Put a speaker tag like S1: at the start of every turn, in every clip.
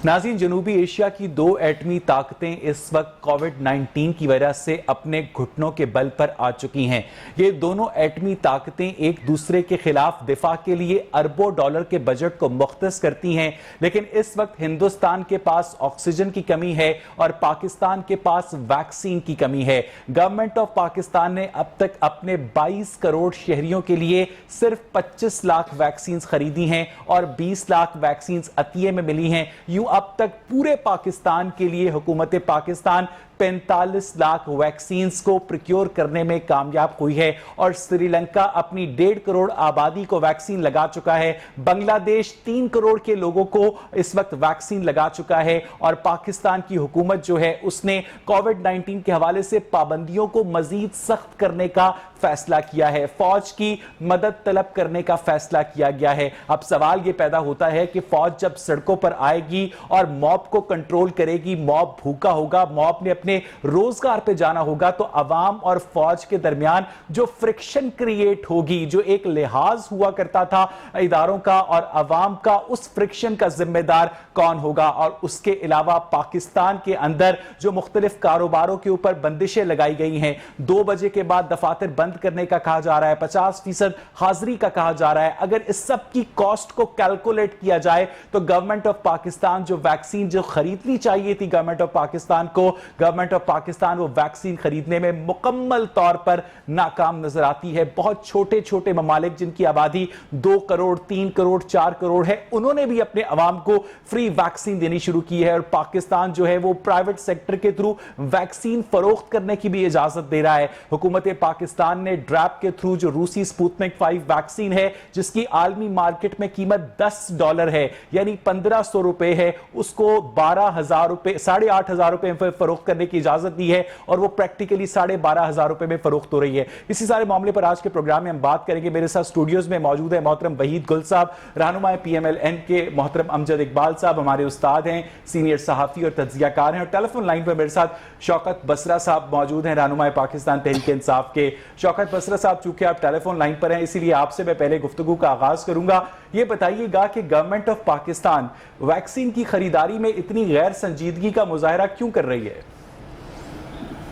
S1: नाज़रीन, जनूबी एशिया की दो एटमी ताकतें इस वक्त कोविड-19 की वजह से अपने घुटनों के बल पर आ चुकी हैं। ये दोनों एटमी ताकतें एक दूसरे के खिलाफ दिफा के लिए अरबों डॉलर के बजट को मुख्तस करती हैं, लेकिन इस वक्त हिंदुस्तान के पास ऑक्सीजन की कमी है और पाकिस्तान के पास वैक्सीन की कमी है। गवर्नमेंट ऑफ पाकिस्तान ने अब तक अपने 22 करोड़ शहरियों के लिए सिर्फ 25 लाख वैक्सीन खरीदी हैं और 20 लाख वैक्सीन अतिये में मिली हैं। यूं अब तक पूरे पाकिस्तान के लिए हुकूमत पाकिस्तान 45 लाख वैक्सीन को प्रोक्योर करने में कामयाब हुई है और श्रीलंका अपनी 1.5 करोड़ आबादी को वैक्सीन लगा चुका है। बांग्लादेश 3 करोड़ के लोगों को इस वक्त वैक्सीन लगा चुका है और पाकिस्तान की हुकूमत जो है उसने कोविड-19 के हवाले से पाबंदियों को मजीद सख्त करने का फैसला किया है। फौज की मदद तलब करने का फैसला किया गया है। अब सवाल यह पैदा होता है कि फौज जब सड़कों पर आएगी और मॉब को कंट्रोल करेगी, मॉब भूखा होगा, मॉब ने अपने रोजगार पे जाना होगा, तो अवाम और फौज के दरमियान जो फ्रिक्शन क्रिएट होगी, जो एक लिहाज हुआ करता था इदारों का और अवाम का, उस फ्रिक्शन का जिम्मेदार कौन होगा? और उसके अलावा पाकिस्तान के अंदर जो मुख्तलिफ कारोबारों के ऊपर बंदिशें लगाई गई हैं, 2 बजे के बाद दफातर बंद करने का कहा जा रहा है, 50% हाजिरी का कहा जा रहा है। अगर इस सब की कॉस्ट को कैलकुलेट किया जाए तो गवर्नमेंट ऑफ पाकिस्तान जो वैक्सीन जो खरीदनी चाहिए थी गवर्नमेंट ऑफ पाकिस्तान को, गवर्नमेंट ऑफ पाकिस्तान वो वैक्सीन खरीदने में मुकम्मल तौर पर नाकाम नजर आती है। बहुत छोटे छोटे ममालिक जिनकी आबादी 2 करोड़ 3 करोड़ 4 करोड़ है, उन्होंने भी अपने अवाम को फ्री वैक्सीन देनी शुरू की है और पाकिस्तान जो है वो प्राइवेट सेक्टर के थ्रू वैक्सीन फरोख्त करने की भी इजाजत दे रहा है। हुकूमत पाकिस्तान ने ड्रैप के थ्रू जो रूसी स्पुतनिक 5 वैक्सीन है जिसकी आलमी मार्केट में कीमत $10 है यानी 1500 रुपए है, उसको 12,000 रुपए 8,500 रुपए में फरोख्त करने की इजाजत दी है और वो प्रैक्टिकली 12,500 रुपए में फरोख्त हो रही है। इसी सारे मामले पर आज के प्रोग्राम में हम बात करेंगे। मेरे साथ स्टूडियोज में मौजूद है मोहतरम वहीद गुल साहब, रहनुमा PMLN के मोहतरम अमजद इकबाल साहब हमारे उस्ताद हैं, सीनियर सहाफी और तज्जियाकार हैं, और टेलीफोन लाइन पर मेरे साथ शौकत बसरा साहब मौजूद हैं, रहनुमा पाकिस्तान तहरीक इंसाफ के। शौकत बसरा साहब, चूंकि आप टेलीफोन लाइन पर हैं इसीलिए आपसे मैं पहले गुफ्तगू का आगाज करूंगा। ये बताइएगा कि गवर्नमेंट ऑफ पाकिस्तान वैक्सीन की खरीदारी में इतनी गैर संजीदगी का मुजाहरा क्यों कर रही है?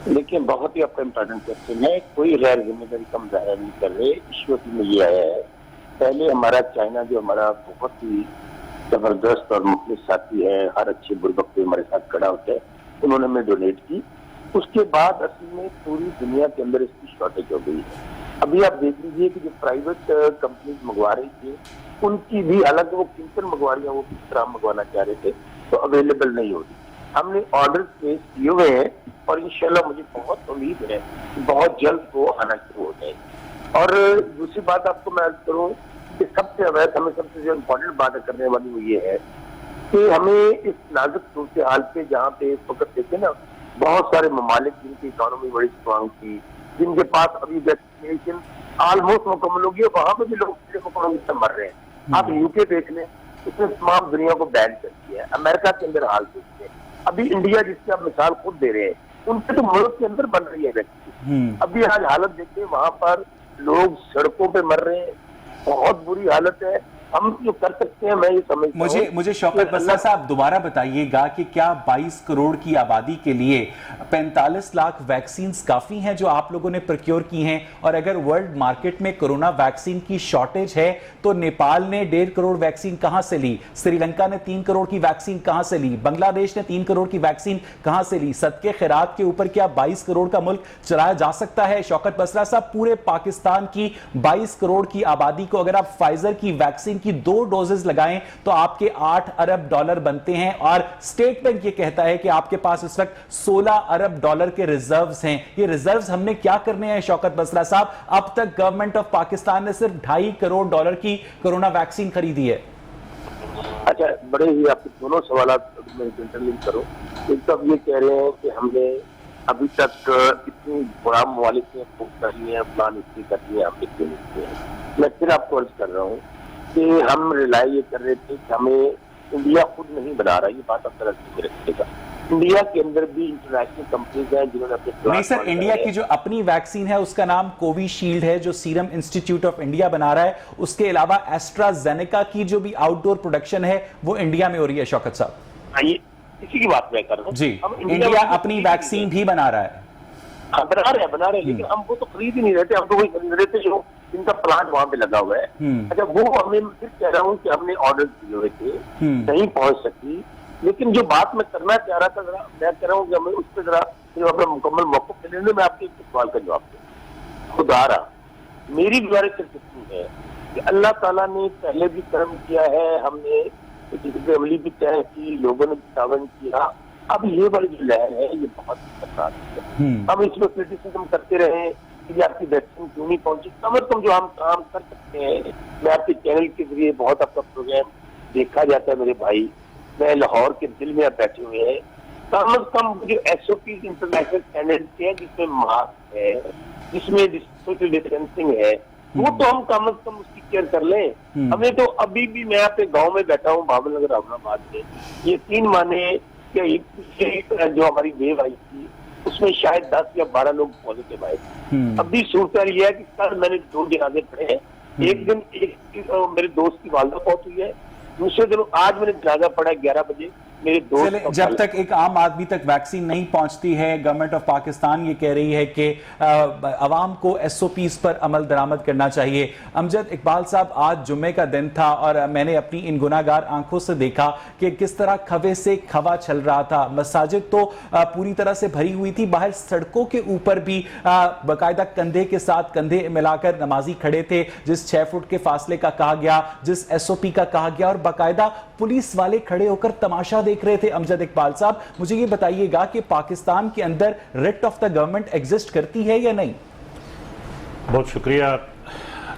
S2: देखिए, बहुत ही आपका इम्पोर्टेंट क्वेश्चन है। कोई गैर जिम्मेदारी का मुजाहरा नहीं कर रहे। इश्यू में ये आया है, पहले हमारा चाइना जो हमारा बहुत ही जबरदस्त और मुखलिस साथी है, हर अच्छे बुजुर्ग पे हमारे साथ खड़ा होता है, उन्होंने हमें डोनेट की। उसके बाद असल में पूरी दुनिया के अंदर इसकी शॉर्टेज हो गई है। अभी आप देख लीजिए कि जो प्राइवेट कंपनीज मंगवा रही थी उनकी भी अलग वो किंतन मंगवा रही है, वो किस तरह मंगवाना चाह रहे थे तो अवेलेबल नहीं हो रही। हमने ऑर्डर प्लेस किए हुए हैं और इंशाल्लाह मुझे बहुत उम्मीद है कि बहुत जल्द वो आना शुरू हो जाएगी। और दूसरी बात आपको मैं अर्ज करूँ कि सबसे अवैध हमें सबसे जो इम्पोर्टेंट बात करने वाली वो ये है कि हमें इस नाजुक सूरत हाल पे, जहाँ पे इस वक्त देखे ना बहुत सारे ममालिक जिनकी इकोनॉमी बड़ी स्ट्रांग थी, जिनके पास अभी वैक्सीनेशन ऑलमोस्ट मुकम्मल हो गई है, वहां पे भी लोग इकोनॉमी से मर रहे हैं। आप यूके देख लें, उसने तमाम दुनिया को बैन कर दिया है। अमेरिका के अंदर हाल देखिए, अभी इंडिया जिसकी आप मिसाल खुद दे रहे हैं, उनके तो मुल्क के अंदर बन रही है वैक्सीन। अभी आज हालत देखिए, वहां पर लोग सड़कों पे मर रहे हैं, बहुत बुरी हालत है। हम जो कर सकते हैं, मैं ये समझता हूं।
S1: मुझे शौकत बसरा साहब दोबारा बताइएगा कि क्या 22 करोड़ की आबादी के लिए 45 लाख वैक्सीन काफी हैं जो आप लोगों ने प्रोक्योर की हैं? और अगर वर्ल्ड मार्केट में कोरोना वैक्सीन की शॉर्टेज है तो नेपाल ने 1.5 करोड़ वैक्सीन कहां से ली? श्रीलंका ने 3 करोड़ की वैक्सीन कहां से ली? बांग्लादेश ने 3 करोड़ की वैक्सीन कहां से ली? सदके खैरात के ऊपर क्या 22 करोड़ का मुल्क चलाया जा सकता है? शौकत बसरा साहब, पूरे पाकिस्तान की 22 करोड़ की आबादी को अगर आप फाइजर की वैक्सीन की 2 डोजेस लगाएं तो आपके $8 अरब बनते हैं और स्टेट बैंक ये कहता है कि आपके पास इस वक्त $16 अरब के रिजर्व्स हैं। ये रिजर्व्स हमने क्या करने हैं शौकत बसरा साहब? अब तक गवर्नमेंट ऑफ पाकिस्तान ने सिर्फ $2.5 करोड़ की कोरोना वैक्सीन खरीदी है।
S2: अच्छा, बड़े ही आपके दोनों सवाल मैं इंटरलिंक करूं। एक तो आप ये कह रहे हैं कि हमने अभी तक इतनी बड़ा ममालिक ने करनी है, प्लान इतनी करनी है, हम इतनी लिखते हैं। मैं फिर आपको अर्ज कर रहा हूँ कि हम रिलाई ये कर रहे थे कि हमें इंडिया खुद नहीं बना रहा, ये बात आप तरह से रखिएगा। इंडिया के अंदर भी इंटरनेशनल कंपनीज हैं जिन्होंने अपने
S1: नहीं सर, इंडिया की जो अपनी वैक्सीन है उसका नाम कोविशील्ड है जो सीरम इंस्टीट्यूट ऑफ इंडिया बना रहा है। उसके अलावा एस्ट्राजेनेका की जो भी आउटडोर प्रोडक्शन है वो इंडिया में हो रही है। शौकत साहब,
S2: आइए, इसी की बात मैं कर रहा हूँ
S1: जी। इंडिया अपनी वैक्सीन भी बना रहा है।
S2: हाँ, बना रहे हैं, लेकिन हम वो तो खरीद ही नहीं रहते, हम तो वही खरीद रहे थे जो इनका प्लांट वहां पे लगा हुआ है। अच्छा, वो हमें फिर कह रहा हूँ कि हमने ऑर्डर दिए हुए थे, नहीं पहुंच सकी। लेकिन जो बात मैं करना चाह रहा था, जरा मैं कह रहा हूँ कि हमें उस पर जरा अपना मुकम्मल मौका मिलने में आपके एक सवाल का जवाब दूं। खुदारा मेरी गुजारिश सिर्फ इतनी है कि अल्लाह ताला ने पहले भी कर्म किया है, हमने अमली भी तय की, लोगों ने भी तावन किया। अब ये वाली जो लहर है ये बहुत खतरनाक है। हम इसमें क्रिटिसिज्म करते रहे कि आपकी वैक्सीन क्यों नहीं पहुंची। कम से कम जो हम काम कर सकते हैं, मैं आपके चैनल के जरिए बहुत आपका प्रोग्राम देखा जाता है मेरे भाई, मैं लाहौर के दिल में आप बैठे हुए हैं, कम से कम जो SOP इंटरनेशनल स्टैंडर्ड के हैं, जिसमें मास्क है, जिसमें सोशल डिस्टेंसिंग है, वो तो हम कम से कम उसकी केयर कर लें। हमें तो अभी भी, मैं आपके गांव में बैठा हूँ भावल नगर अहमदाबाद में, ये 3 महीने जो हमारी वेव आई थी उसमें शायद 10 या 12 लोग पॉजिटिव आए थे। अभी सूरत ये है कि कल मैंने 2 जनाजे पढ़े हैं। एक दिन मेरे दोस्त की वालदा पहुंच हुई है, दूसरे दिन आज मैंने जनाजा पढ़ा 11 बजे मेरे दोस्त।
S1: जब तक एक आम आदमी तक वैक्सीन नहीं पहुंचती है, गवर्नमेंट ऑफ पाकिस्तान ये कह रही है कि अवाम को SOPs पर अमल दरामद करना चाहिए। अमजद इकबाल साहब, आज जुम्मे का दिन था और मैंने अपनी इन गुनाहगार आंखों से देखा कि किस तरह खवे से खवा चल रहा था। मसाजिद तो पूरी तरह से भरी हुई थी, बाहर सड़कों के ऊपर भी बाकायदा कंधे के साथ कंधे मिलाकर नमाजी खड़े थे, जिस 6 फुट के फासले का कहा गया, जिस SOP का कहा गया, और बाकायदा पुलिस वाले खड़े होकर तमाशा देख रहे थे। अमजद इकबाल साहब, मुझे ये बताइएगा कि पाकिस्तान के अंदर writ of the government exist करती है या नहीं?
S3: बहुत शुक्रिया।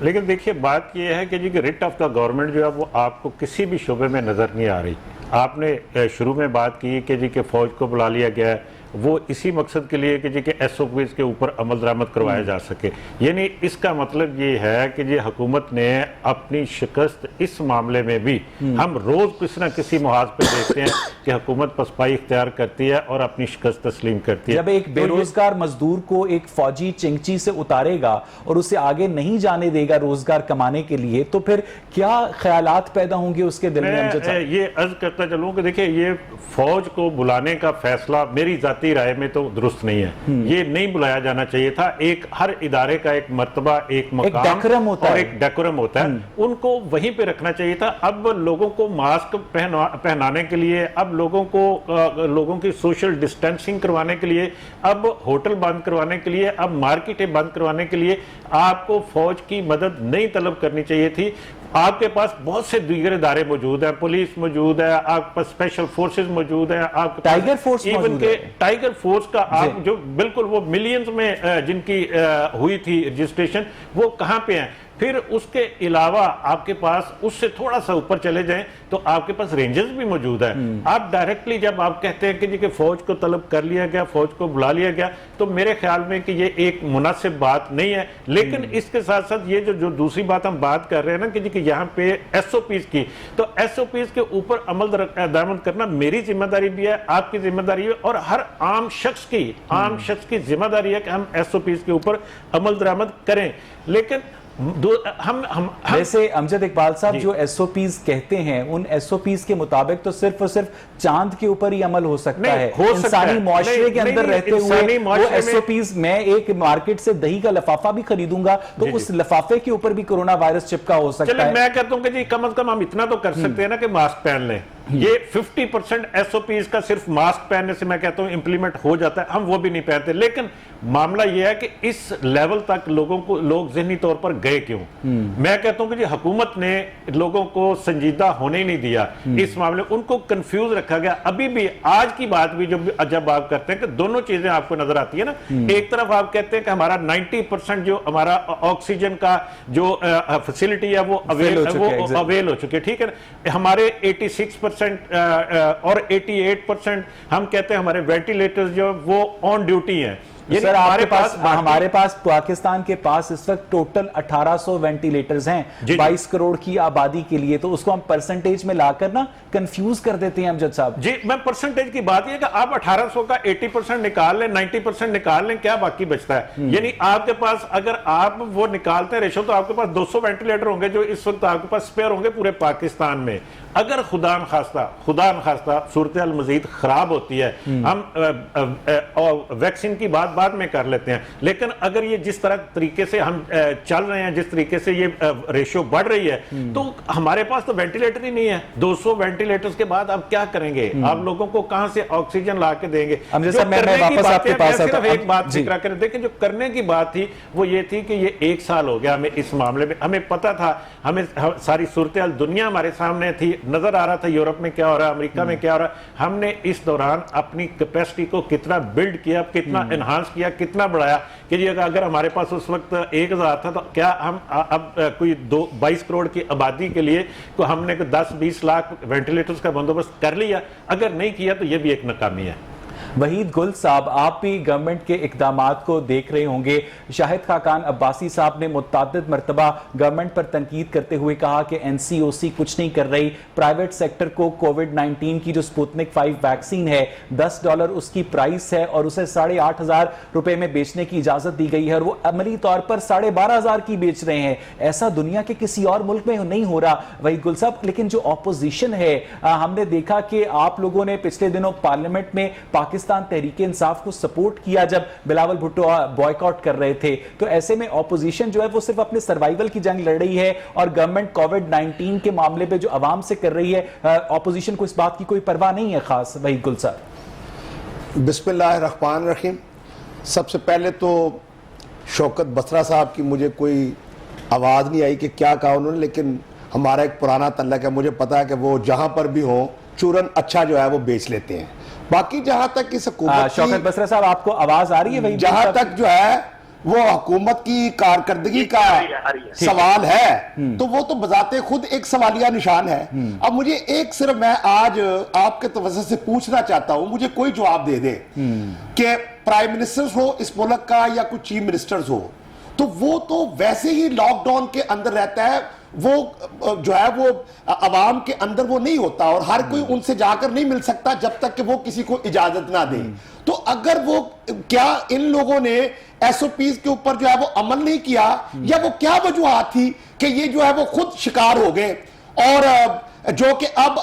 S3: लेकिन देखिए, बात यह है कि जी रिट ऑफ द गवर्नमेंट जो है वो आपको किसी भी शोबे में नजर नहीं आ रही। आपने शुरू में बात की कि जी के फौज को बुला लिया गया है, वो इसी मकसद के लिए कि जी के SOPs के ऊपर अमल दरामद करवाया जा सके। यानी इसका मतलब ये है कि जी हुकूमत ने अपनी शिकस्त इस मामले में भी, हम रोज किसी न किसी मुहाज पे देखते हैं कि हुकूमत पसपाई इख्तियार करती है और अपनी शिकस्त तस्लीम करती है।
S1: जब एक बेरोजगार मजदूर को एक फौजी चिंची से उतारेगा और उसे आगे नहीं जाने देगा रोजगार कमाने के लिए, तो फिर क्या ख्यालात पैदा होंगे उसके दिल में?
S3: ये अर्ज करता चलूं कि देखिए, ये फौज को बुलाने का फैसला मेरी जाती राय में तो दुरुस्त नहीं है। ये नहीं बुलाया जाना चाहिए था। एक हर इदारे का एक मर्तबा, एक मकाम, एक डेकोरम होता है, उनको वहीं पे रखना चाहिए था। अब लोगों को मास्क पहनाने के लिए, अब लोगों की सोशल डिस्टेंसिंग करवाने के लिए, अब होटल बंद करवाने के लिए, अब मार्केटें बंद करवाने के लिए आपको फौज की मदद नहीं तलब करनी चाहिए थी। आपके पास बहुत से दीगर इदारे मौजूद हैं, पुलिस मौजूद है, आपके पास स्पेशल फोर्सेस मौजूद है, आपके
S1: टाइगर फोर्स
S3: इवन के टाइगर फोर्स का आप जो बिल्कुल वो मिलियंस में जिनकी हुई थी रजिस्ट्रेशन, वो कहां पे हैं। फिर उसके अलावा आपके पास उससे थोड़ा सा ऊपर चले जाएं तो आपके पास रेंजर्स भी मौजूद है। आप डायरेक्टली जब आप कहते हैं कि जी कि फौज को तलब कर लिया गया, फौज को बुला लिया गया, तो मेरे ख्याल में कि ये एक मुनासिब बात नहीं है। लेकिन इसके साथ साथ ये जो दूसरी बात हम बात कर रहे हैं ना कि जी कि यहाँ पे SOPs की, तो SOPs के ऊपर अमल दरामद करना मेरी जिम्मेदारी भी है, आपकी जिम्मेदारी है, और हर आम शख्स की जिम्मेदारी है कि हम SOPs के ऊपर अमल दरामद करें। लेकिन हम
S1: वैसे अमजद इकबाल साहब, जो SOPs कहते हैं, उन SOPs के मुताबिक तो सिर्फ और सिर्फ चांद के ऊपर ही अमल हो सकता है। इंसानी मुआशरे के अंदर रहते हुए वो SOPs, मैं एक मार्केट से दही का लफाफा भी खरीदूंगा तो उस लफाफे के ऊपर भी कोरोना वायरस चिपका हो सकता है।
S3: मैं कहता हूं कि जी कम से कम हम इतना तो कर सकते हैं ना कि मास्क पहन लें। ये 50% SOPs का सिर्फ मास्क पहनने से मैं कहता हूं इंप्लीमेंट हो जाता है, हम वो भी नहीं पहनते। लेकिन मामला यह है कि इस लेवल तक लोग ज़हनी तौर पर गए क्यों? मैं कहता हूं कि जी हुकूमत ने लोगों को संजीदा होने ही नहीं दिया इस मामले, उनको कंफ्यूज रखा गया। अभी भी आज की बात भी जब आप करते हैं कि दोनों चीजें आपको नजर आती है ना, एक तरफ आप कहते हैं कि हमारा 90% जो हमारा ऑक्सीजन का जो फैसिलिटी है वो अवेल हो चुकी है, ठीक है। हमारे 86% और 88% हम कहते हैं हमारे वेंटिलेटर्स जो वो ऑन ड्यूटी हैं।
S1: सर, हमारे पास पाकिस्तान के पास इस वक्त टोटल 1800 वेंटिलेटर्स हैं 22 करोड़ की आबादी के लिए, तो उसको हम परसेंटेज में लाकर ना कंफ्यूज कर देते हैं अमजद साहब
S3: जी। मैं परसेंटेज की बात यह कि आप 1800 का 80% निकाल लें, 90% निकाल लें, क्या बाकी बचता है? यानी आपके पास अगर आप वो निकालते हैं रेशो, तो आपके पास 200 वेंटिलेटर होंगे जो इस वक्त आपके पास स्पेयर होंगे पूरे पाकिस्तान में। अगर खुदा न खास्ता सूरत हाल मजीद खराब होती है, हम वैक्सीन की बात बाद में कर लेते हैं, लेकिन अगर ये जिस तरह तरीके से हम चल रहे हैं, जिस तरीके से ये रेशियो बढ़ रही है, तो हमारे पास तो वेंटिलेटर ही नहीं है। 200 वेंटिलेटर्स के बाद अब क्या करेंगे? आप लोगों को कहां से ऑक्सीजन ला के देंगे? सिर्फ एक बात जिक्र करें, देखिए जो करने की बात थी वो ये थी कि ये 1 साल हो गया हमें इस मामले में, हमें पता था, हमें सारी सूरत हाल दुनिया हमारे सामने थी, नजर आ रहा था यूरोप में क्या हो रहा है, अमेरिका में क्या हो रहा है। हमने इस दौरान अपनी कैपेसिटी को कितना बिल्ड किया, कितना एनहांस किया, कितना बढ़ाया कि अगर हमारे पास उस वक्त 1000 था तो क्या हम अब कोई 22 करोड़ की आबादी के लिए तो हमने 10-20 लाख वेंटिलेटर्स का बंदोबस्त कर लिया? अगर नहीं किया तो यह भी एक नाकामी है।
S1: वहीद गुल साहब, आप भी गवर्नमेंट के इकदामात को देख रहे होंगे। शाहिद खाकान अब्बासी साहब ने मुतअद्दिद मरतबा गवर्नमेंट पर तनकीद करते हुए कहा कि एनसीओसी कुछ नहीं कर रही, प्राइवेट सेक्टर को कोविड-19 की जो स्पुतनिक 5 वैक्सीन है $10 उसकी प्राइस है और उसे 8,500 रुपए में बेचने की इजाजत दी गई है और वो अमली तौर पर 12,500 की बेच रहे हैं। ऐसा दुनिया के किसी और मुल्क में नहीं हो रहा वहीद गुल साहब। लेकिन जो ऑपोजिशन है, हमने देखा कि आप लोगों ने पिछले दिनों पार्लियामेंट में पाकिस्तान तहरीके इंसाफ को सपोर्ट किया जब बिलावल भुट्टो बॉयकॉट कर रहे थे। तो ऐसे में ऑपोजिशन जो है वो सिर्फ अपने सर्वाइवल की जंग लड़ रही है और गवर्नमेंट कोविड-19 के मामले पे जो आवाम से कर रही है, ऑपोजिशन को इस बात की कोई परवाह नहीं है खास। वही गुल साहब।
S4: बिस्मिल्लाहिर्रहमानिर्रहीम। सबसे पहले तो शौकत बसरा साहब की मुझे कोई आवाज़ नहीं आई कि क्या कहा उन्होंने, लेकिन हमारा एक पुराना तल्लक है, मुझे पता है कि वो जहां पर भी हो चूरन अच्छा जो है वो बेच लेते हैं। बाकी जहां तक इस हुकूमत
S1: शौकत बसरा साहब आपको आवाज आ रही है? वही
S4: जहां तक जो है वो हुकूमत की कारकर्दगी का सवाल है तो वो तो बजाते खुद एक सवालिया निशान है। अब मुझे एक सिर्फ मैं आज आपके तवज्जो से पूछना चाहता हूं, मुझे कोई जवाब दे दे कि प्राइम मिनिस्टर्स हो इस मुल्क का या कुछ चीफ मिनिस्टर्स हो, तो वो तो वैसे ही लॉकडाउन के अंदर रहता है, वो जो है वो अवाम के अंदर वो नहीं होता और हर कोई उनसे जाकर नहीं मिल सकता जब तक कि वो किसी को इजाजत ना दे। तो अगर वो क्या इन लोगों ने एसओपीज के ऊपर जो है वो अमल नहीं किया, या वो क्या वजूहत थी कि ये जो है वो खुद शिकार हो गए और जो कि अब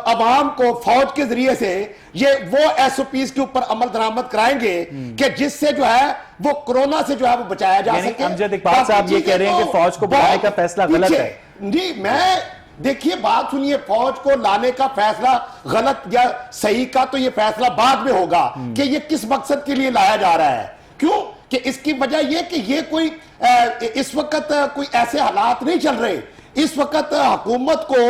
S4: अवाम को फौज के जरिए से ये वो एसओपीज के ऊपर अमल दरामद कराएंगे कि जिससे जो है वो कोरोना से जो है वो बचाया जा सके।
S1: अमजद इकबाल साहब ये कह रहे हैं कि फौज को बुलाने का फैसला गलत है।
S4: जी, मैं देखिए बात सुनिए, फौज को लाने का फैसला गलत या सही का तो ये फैसला बाद में होगा कि ये किस मकसद के लिए लाया जा रहा है। क्यों कि इसकी वजह यह कि ये कोई इस वक्त कोई ऐसे हालात नहीं चल रहे। इस वक्त हुकूमत को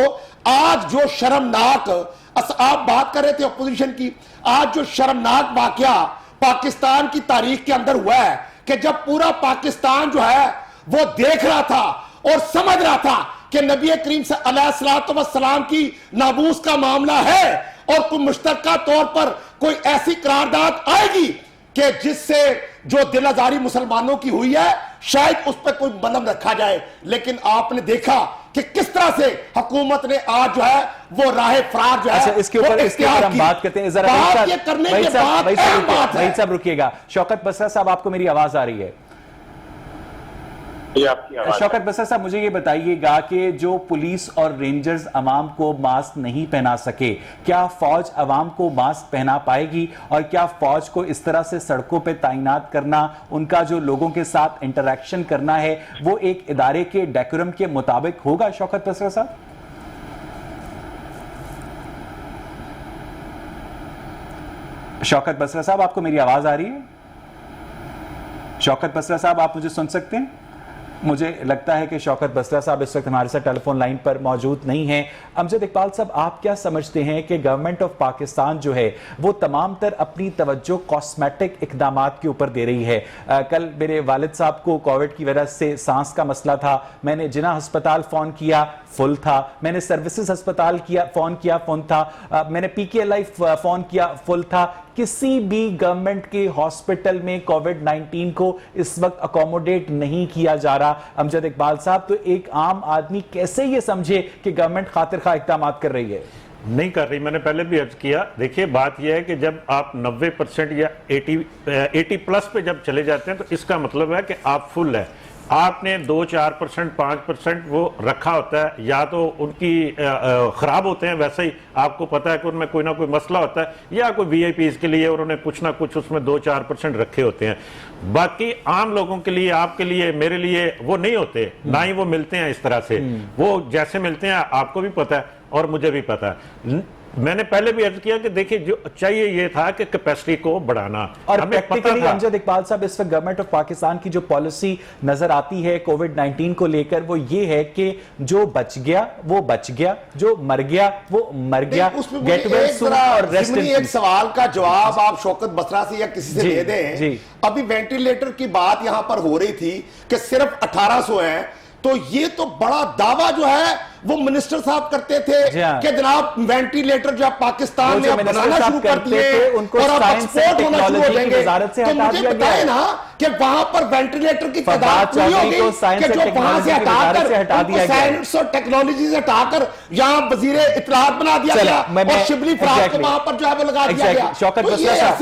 S4: आज जो शर्मनाक, आप बात कर रहे थे अपोजिशन की, आज जो शर्मनाक वाकया पाकिस्तान की तारीख के अंदर हुआ है कि जब पूरा पाकिस्तान जो है वो देख रहा था और समझ रहा था कि नबी करीम सल्लल्लाहु की नाबूस का मामला है और कोई मुश्तरका तौर पर कोई ऐसी करारदाद आएगी कि जिससे जो दिल आजारी मुसलमानों की हुई है शायद उस पर कोई मलम रखा जाए। लेकिन आपने देखा कि किस तरह से हुकूमत ने आज जो है वो राह फरार जो है
S1: इसके ऊपर हम बात करते हैं।
S4: बात ये करने के बाद
S1: वहीद साहब रुकिएगा। शौकत बसरा साहब आपको मेरी आवाज आ रही है? शौकत बसरा साहब मुझे ये बताइएगा कि जो पुलिस और रेंजर्स अवाम को मास्क नहीं पहना सके, क्या फौज अवाम को मास्क पहना पाएगी? और क्या फौज को इस तरह से सड़कों पे तैनात करना, उनका जो लोगों के साथ इंटरेक्शन करना है वो एक इदारे के डेकोरम के मुताबिक होगा? शौकत बसरा साहब। शौकत बसरा साहब आपको मेरी आवाज आ रही है? शौकत बसरा साहब आप मुझे सुन सकते हैं? मुझे लगता है कि शौकत बसरा साहब इस वक्त हमारे साथ टेलीफोन लाइन पर मौजूद नहीं हैं। अमजद इकबाल साहब, आप क्या समझते हैं कि गवर्नमेंट ऑफ पाकिस्तान जो है वो तमाम तर अपनी तवज्जो कॉस्मेटिक इकदामात के ऊपर दे रही है? कल मेरे वालिद साहब को कोविड की वजह से सांस का मसला था, मैंने जिना अस्पताल फ़ोन किया फुल था, मैंने सर्विसेज अस्पताल फ़ोन किया फुल था, मैंने PKLI फ़ोन किया फुल था। किसी भी गवर्नमेंट के हॉस्पिटल में कोविड-19 को इस वक्त अकोमोडेट नहीं किया जा रहा। अमजद इकबाल साहब, तो एक आम आदमी कैसे ये समझे कि गवर्नमेंट खातिर खा इक़दाम कर रही है?
S3: नहीं कर रही। मैंने पहले भी अर्ज किया, देखिए बात यह है कि जब आप 90% या 80+ पे जब चले जाते हैं तो इसका मतलब है कि आप फुल है। आपने 2-4%, 5% वो रखा होता है, या तो उनकी खराब होते हैं, वैसे ही आपको पता है कि उनमें कोई ना कोई मसला होता है, या कोई वीआईपीज के लिए उन्होंने कुछ ना कुछ उसमें 2-4% रखे होते हैं। बाकी आम लोगों के लिए, आपके लिए, मेरे लिए वो नहीं होते, ना ही वो मिलते हैं इस तरह से। वो जैसे मिलते हैं आपको भी पता है और मुझे भी पता है। मैंने पहले भी अर्ज किया कि देखिए, जो चाहिए ये था कि कैपेसिटी को बढ़ाना,
S1: और
S3: हमें पता
S1: प्रैक्टिकली
S3: था।
S1: अमजद इकबाल साहब, इस वक्त गवर्नमेंट ऑफ पाकिस्तान की जो पॉलिसी नजर आती है कोविड-19 को लेकर, वो ये है कि जो बच गया वो बच गया, जो मर गया वो मर गया। गेट वेल सून और रेस्ट इन
S4: एक
S1: पीस।
S4: सवाल का जवाब आप शौकत बसरा से या किसी से
S1: जी,
S4: दे दें।
S1: जी।
S4: अभी वेंटिलेटर की बात यहां पर हो रही थी कि सिर्फ 1800 हैं, तो ये तो बड़ा दावा जो है वो मिनिस्टर साहब करते थे कि जनाब वेंटिलेटर जो पाकिस्तान ने बनाना शुरू कर दिए
S1: उनको
S4: और अब
S1: साइंस
S4: एक्सपोर्ट होना शुरू हो जाएंगे।
S1: वजारत से
S4: तो
S1: हटा
S4: मुझे
S1: दिया गया
S4: बताएं
S1: है
S4: ना कि वहां पर वेंटिलेटर की तादाद पूरी
S1: चौधरी
S4: होगी
S1: को साइंस
S4: कि
S1: एंड
S4: जो वहां से
S1: टेक्नोलॉजी हटा दिया गया,
S4: साइंस और टेक्नोलॉजी से हटाकर यहां वजीर इत्तलात बना दिया गया और शिबली फराज को वहां पर जो है वो लगा दिया गया।
S1: शौकत बसरा साहब,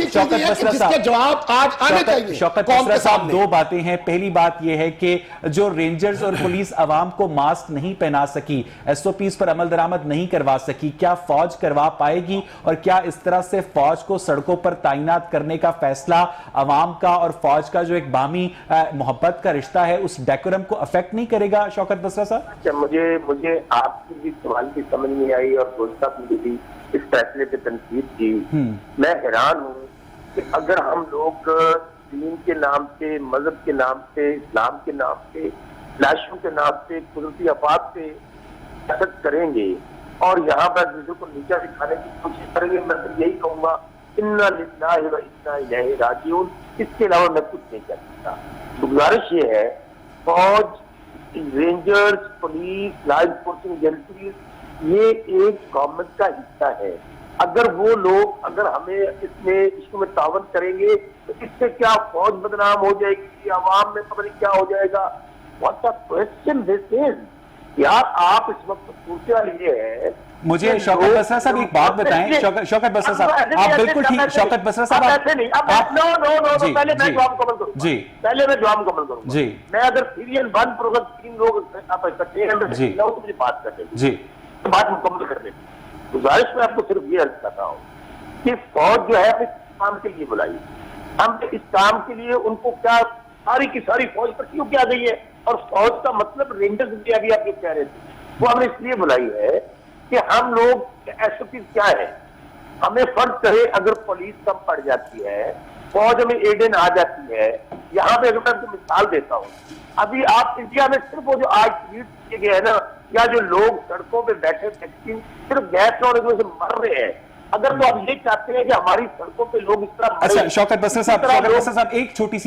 S4: जिसके जवाब आज आने चाहिए।
S1: शौकत बसरा साहब, दो बातें हैं। पहली बात यह है कि जो रेंजर्स और पुलिस अवाम को मास्क नहीं पहना सकी, एसओपीज पर अमल दरामद नहीं करवा सकी, क्या फौज करवा पाएगी? और क्या इस तरह से फौज को सड़कों पर तैनात करने का फैसला अवाम का और फौज का जो एक बामी मोहब्बत का रिश्ता है उस डेकोरम को अफेक्ट नहीं करेगा? शौकत बसरा साहब,
S2: मुझे आपकी भी सवाल की समझ नहीं आई और दोस्तों ने भी इस फैसले पे तनकीद की। मैं हैरान हूँ कि अगर हम लोग दीन के नाम पे, मजहब के नाम पे, इस्लाम के नाम पे, लाशों के नाम पे, कुदरती आफात पे असर करेंगे और यहाँ पर दूसरों को नीचा दिखाने की कोशिश करेंगे, मैं तो यही कहूंगा, इन्ना लिल्लाहि व इन्ना इलैहि राजिऊन। इसके अलावा मैं कुछ नहीं कर सकता। गुजारिश ये है, फौज, rangers, police, law enforcing agencies, ये एक गवर्नमेंट का हिस्सा है। अगर वो लोग हमें इसमें तावन करेंगे तो इससे क्या फौज बदनाम हो जाएगी, आवाम में पता नहीं क्या हो जाएगा। What a question this is यार। आप इस वक्त पूछने वाली ये है।
S1: मुझे शौकत बसरा साहब एक बात बताएं। शौकत बसरा साहब, आप बिल्कुल ठीक। शौकत बसरा साहब,
S2: पहले मैं जवाब मुकम्मल करूँ
S1: जी,
S2: पहले मैं जवाब मुकम्मल करूँ
S1: जी।
S2: मैं अगर सीरियल 1 पर 3 लोग आप इकट्ठे हैं तो मुझे बात करते
S1: जी,
S2: बात मुकम्मल कर लेते। गुजारिश में आपको सिर्फ ये अर्ज करता हूँ कि फौज जो है इस काम के लिए बुलाई, हम इस काम के लिए उनको क्या सारी की सारी फौज पर क्यों क्या गई है? और फौज का मतलब रेंजर्स भी अभी आप जो कह रहे थे वो हमने इसलिए बुलाई है कि हम लोग एसओपी क्या है, हमें फर्ज करे अगर पुलिस कम पड़ जाती है, फौज में एडेन आ जाती है। यहाँ पे अगर मैं आपको मिसाल देता हूँ, अभी आप इंडिया में सिर्फ वो जो आज ट्वीट किए गए है ना, या जो लोग सड़कों पे बैठे सिर्फ गैस की वजह से मर रहे हैं, अगर तो आप ये चाहते हैं कि हमारी सड़कों पे लोग इस तरह।
S1: अच्छा शौकत बसरा साहब, एक छोटी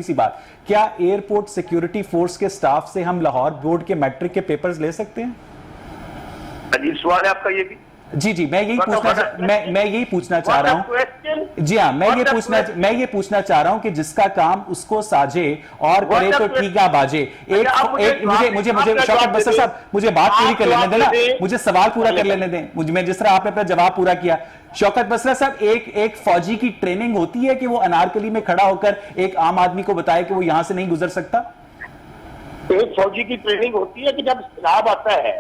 S1: सी बात, क्या एयरपोर्ट सिक्योरिटी फोर्स के स्टाफ से हम लाहौर बोर्ड के मैट्रिक के पेपर्स ले सकते हैं?
S2: अजीब सवाल है आपका ये भी।
S1: जी, मैं यही पूछना चाह रहा हूं। जी हाँ, मैं ये पूछना चाह रहा हूं कि जिसका काम उसको साजे और करे तो ठीका बाजे। मुझे शौकत बसरा साहब, मुझे बात पूरी कर लेने देना, मुझे सवाल पूरा कर लेने दें। मैं जिस तरह आपने अपना जवाब पूरा किया। शौकत बसरा साहब, एक फौजी की ट्रेनिंग होती है कि वो अनारकली में खड़ा होकर एक आम आदमी को बताए कि वो यहां से नहीं गुजर सकता?
S2: एक फौजी की ट्रेनिंग होती है कि जब सैलाब आता है,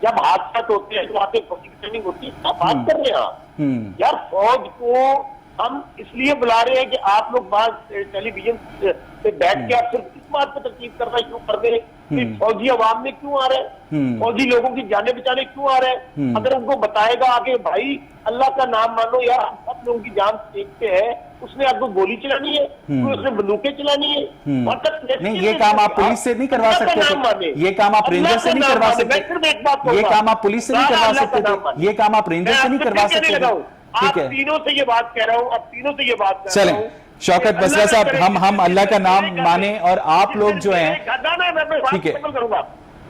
S2: जब हादसा होते हैं तो वहां पे फौजी की ट्रेनिंग होती है। क्या बात कर रहे हैं यार? फौज को हम इसलिए बुला रहे हैं कि आप लोग बात टेलीविजन से बैठ के आप सिर्फ इस बात पर तनकीद करना शुरू कर दे कि फौजी अवाम में क्यों आ रहे हैं, फौजी लोगों की जाने बचाने क्यों आ रहे हैं। अगर उनको बताएगा आगे, भाई अल्लाह का नाम मानो यार, हम सब लोगों की जान देखते हैं, उसने आपको गोली चलानी है, उसने बंदूकें चलानी है।
S1: नहीं, ये काम आप पुलिस से नहीं करवा सकते, ये काम आप रेंजर से नहीं करवा सकते, ये काम आप पुलिस से नहीं करवा सकते, ये काम आप रेंजर से नहीं करवा सकते। ठीक है,
S2: तीनों से ये बात कह रहा हूँ, अब तीनों से ये बात कर रहा हूँ।
S1: शौकत बसरा साहब, हम अल्लाह का नाम माने और आप लोग जो हैं,
S2: ठीक है,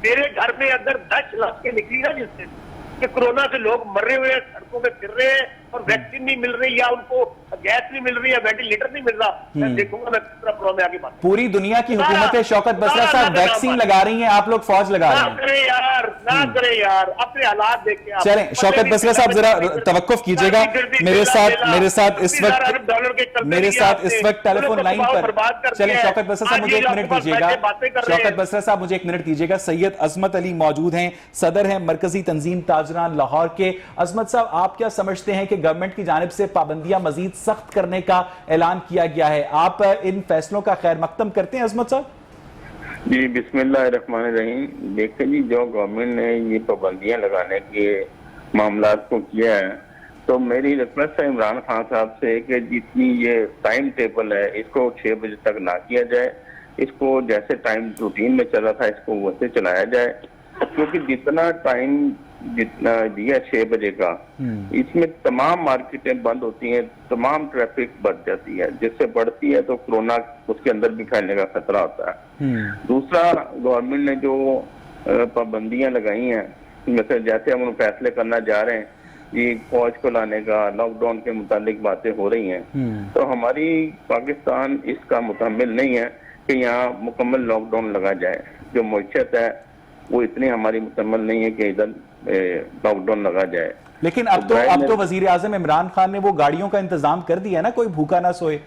S2: मेरे घर में अगर 10 लाख के निकली ना जिससे कि कोरोना से लोग मरे हुए हैं, सड़कों पे फिर रहे हैं और वैक्सीन नहीं मिल रही, या उनको गैस नहीं मिल रही है, वेंटिलेटर नहीं मिल रहा। मैं देखूंगा, मैं किस तरह प्रोग्राम में आगे बात।
S1: पूरी दुनिया की हुकूमतें शौकत बसरा साहब वैक्सीन लगा रही हैं, आप लोग फौज लगा रहे हैं।
S2: करे यार, ना करे यार, अपने हालात देखें आप।
S1: चलें, शौकत बसरा साहब जरा तवक्कुफ कीजिएगा। मेरे साथ इस वक्त टेलीफोन लाइन पर, चलें शौकत बसरा साहब मुझे 1 मिनट दीजिएगा। शौकत बसरा साहब मुझे 1 मिनट दीजिएगा। सैयद अजमत अली मौजूद हैं, सदर हैं मरकजी तंजीम ताजरान लाहौर के। अजमत साहब, आप क्या समझते हैं कि गवर्नमेंट की जानिब से पाबंदियां मजीद सख्त करने का ऐलान किया गया है, आप इन फैसलों का खैर मकदम करते हैं अजमत साहब?
S5: जी बिस्मिल्लाहिर्रहमानिर्रहीम। देखिए जी, जो गवर्नमेंट ने ये पाबंदियां लगाने के मामला को किया है, तो मेरी रिक्वेस्ट है इमरान खान साहब से कि जितनी ये टाइम टेबल है इसको 6 बजे तक ना किया जाए, इसको जैसे टाइम रूटीन में चला था इसको वैसे चलाया जाए, क्योंकि जितना दिया 6 बजे का, इसमें तमाम मार्केटें बंद होती हैं, तमाम ट्रैफिक बढ़ जाती है, जिससे बढ़ती है तो कोरोना उसके अंदर भी फैलने का खतरा होता है। दूसरा, गवर्नमेंट ने जो पाबंदियां लगाई हैं, मतलब जैसे हम फैसले करना जा रहे हैं, ये फौज को लाने का, लॉकडाउन के मुतालिक बातें हो रही हैं, तो हमारी पाकिस्तान इसका मुतहम्मिल नहीं है कि यहाँ मुकम्मल लॉकडाउन लगा जाए। जो मईशत है वो इतनी हमारी मुकम्मल नहीं है कि इधर लॉकडाउन लगा जाए।
S1: लेकिन अब तो वजीर आजम इमरान खान ने वो गाड़ियों का इंतजाम कर दिया ना, कोई भूखा ना सोए।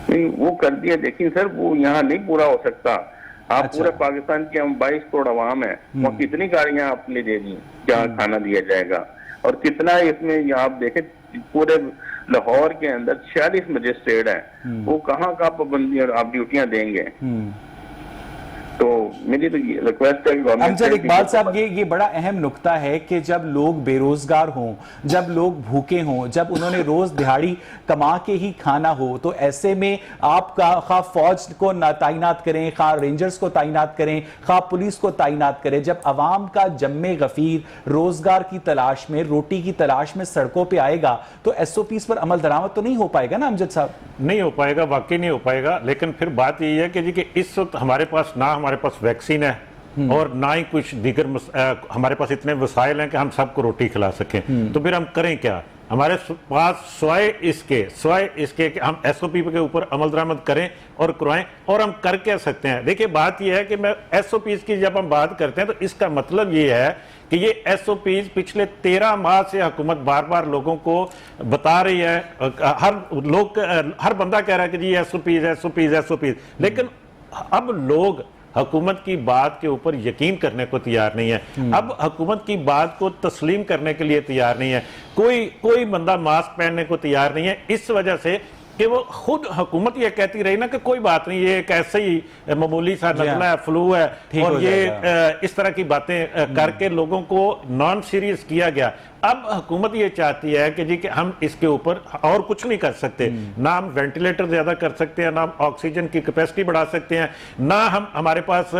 S5: नहीं, वो कर दिया, लेकिन सर वो यहाँ नहीं पूरा हो सकता। आप पूरे पाकिस्तान की हम 22 करोड़ आवाम है, वहाँ कितनी गाड़ियां आपने दे दी जहाँ खाना दिया जाएगा, और कितना इसमें आप देखें पूरे लाहौर के अंदर 46 मजिस्ट्रेट है, वो कहाँ का पाबंदी आप ड्यूटियां देंगे। तो मेरी तो ये रिक्वेस्ट है कि
S1: अमजद इकबाल साहब, ये बड़ा अहम नुक्ता है कि जब लोग बेरोजगार हों, जब लोग भूखे हों, जब उन्होंने रोज दिहाड़ी कमा के ही खाना हो, तो ऐसे में आप खा फौज को तैनात करें, खा रेंजर्स को तैनात करें, खा पुलिस को तैनात करें, जब अवाम का जम्मे गफीर रोजगार की तलाश में, रोटी की तलाश में सड़कों पर आएगा, तो SOPs पर अमल दरामद तो नहीं हो पाएगा ना अमजद साहब?
S3: नहीं हो पाएगा, वाकई नहीं हो पाएगा। लेकिन फिर बात यही है कि जी कि इस वक्त हमारे पास वैक्सीन है और ना ही कुछ दीगर हमारे पास इतने वसाइल हैं कि हम सबको रोटी खिला सकें। तो फिर हम करें क्या? हमारे पास स्वाय इसके कि हम SOP के ऊपर अमल दरामद करें और करवाएं, और हम कर क्या सकते हैं। देखिए, बात यह है कि मैं SOPs की जब हम बात करते हैं तो इसका मतलब ये है कि ये SOPs पिछले 13 माह से हुकूमत बार बार लोगों को बता रही है। हर बंदा कह रहा है कि जी SOPs, लेकिन अब लोग हुकूमत की बात के ऊपर यकीन करने को तैयार नहीं है। अब हुकूमत की बात को तस्लीम करने के लिए तैयार नहीं है। कोई बंदा मास्क पहनने को तैयार नहीं है, इस वजह से कि वो खुद हुकूमत ये कहती रही ना कि कोई बात नहीं, ये एक ऐसे ही मामूली सा नज़ला है, फ्लू है, और ये इस तरह की बातें करके लोगों को नॉन सीरियस किया गया। अब हुकूमत ये चाहती है कि जी कि हम इसके ऊपर और कुछ नहीं कर सकते, ना हम वेंटिलेटर ज्यादा कर सकते हैं, ना हम ऑक्सीजन की कैपेसिटी बढ़ा सकते हैं, ना हमारे पास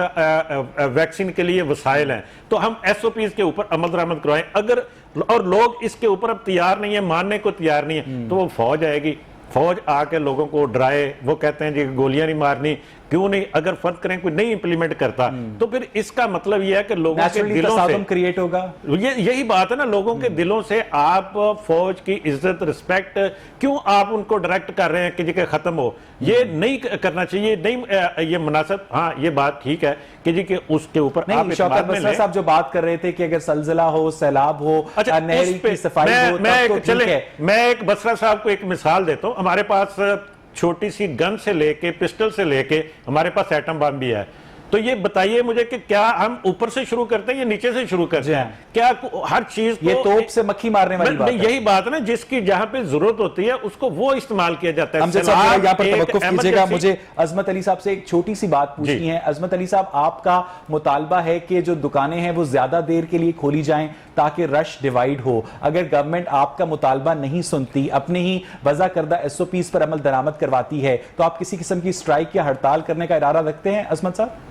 S3: वैक्सीन के लिए वसाइल हैं। तो हम SOPs के ऊपर अमल दरामद करवाएं, अगर और लोग इसके ऊपर अब तैयार नहीं है, मानने को तैयार नहीं है, तो वो फौज आएगी, फौज आके लोगों को डराए। वो कहते हैं जी गोलियां नहीं मारनी, क्यों नहीं? अगर फर्ज करें कोई नहीं इंप्लीमेंट करता तो फिर इसका मतलब यह है कि लोगों के दिलों से क्रिएट होगा। यही बात है ना, लोगों के दिलों से आप फौज की इज्जत, रिस्पेक्ट, क्यों आप उनको डायरेक्ट कर रहे हैं कि जी के खत्म हो? ये नहीं करना चाहिए, नहीं ये मुनासिब। हाँ, ये बात ठीक है कि जी के उसके ऊपर
S1: नहीं। शौकत बसरा साहब जो बात कर रहे थे कि अगर जलजिला हो, सैलाब हो, नहर की सफाई हो,
S3: मैं एक बसरा साहब को एक मिसाल देता हूं। हमारे पास छोटी सी गन से लेके पिस्टल से लेके हमारे पास एटम बम भी है। तो ये बताइए मुझे कि क्या हम ऊपर से शुरू करते हैं या नीचे से शुरू करते हैं? क्या हर चीज
S1: ये तोप से मक्खी मारने वाली बात है?
S3: यही बात है ना, जिसकी जहां पे जरूरत होती है उसको वो इस्तेमाल किया जाता है।
S1: यहाँ पर तवक्कुफ कीजिएगा, मुझे अजमत अली साहब से एक छोटी सी बात पूछनी है। अजमत अली साहब, आपका मुतालबा है कि जो दुकानें हैं वो ज्यादा देर के लिए खोली जाएं ताकि रश डिवाइड हो। अगर गवर्नमेंट आपका मुतालबा नहीं सुनती, अपने ही वज़ा करदा SOPs पर अमल दरामद करवाती है, तो आप किसी किस्म की स्ट्राइक या हड़ताल करने का इरादा रखते हैं अजमत साहब?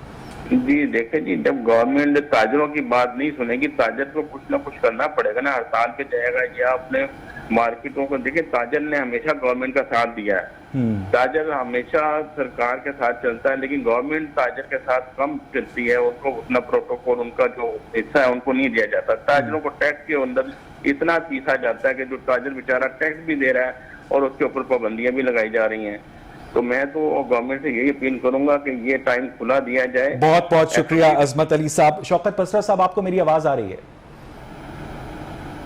S5: जी देखिए जी, जब गवर्नमेंट ताजरों की बात नहीं सुनेगी, ताजर को कुछ ना कुछ करना पड़ेगा ना, हड़ताल पे जाएगा या अपने मार्केटों को। देखिए, ताजर ने हमेशा गवर्नमेंट का साथ दिया है, ताजर हमेशा सरकार के साथ चलता है, लेकिन गवर्नमेंट ताजर के साथ कम चलती है। उनको उतना प्रोटोकॉल, उनका जो हिस्सा है उनको नहीं दिया जाता। ताजरों को टैक्स के अंदर इतना पीसा जाता है कि जो ताजर बेचारा टैक्स भी दे रहा है और उसके ऊपर पाबंदियां भी लगाई जा रही हैं। तो मैं तो गवर्नमेंट से यही अपील करूंगा कि ये टाइम खुला दिया जाए।
S1: बहुत बहुत शुक्रिया अजमत अली साहब। शौकत बसरा साहब, आपको मेरी आवाज आ रही है?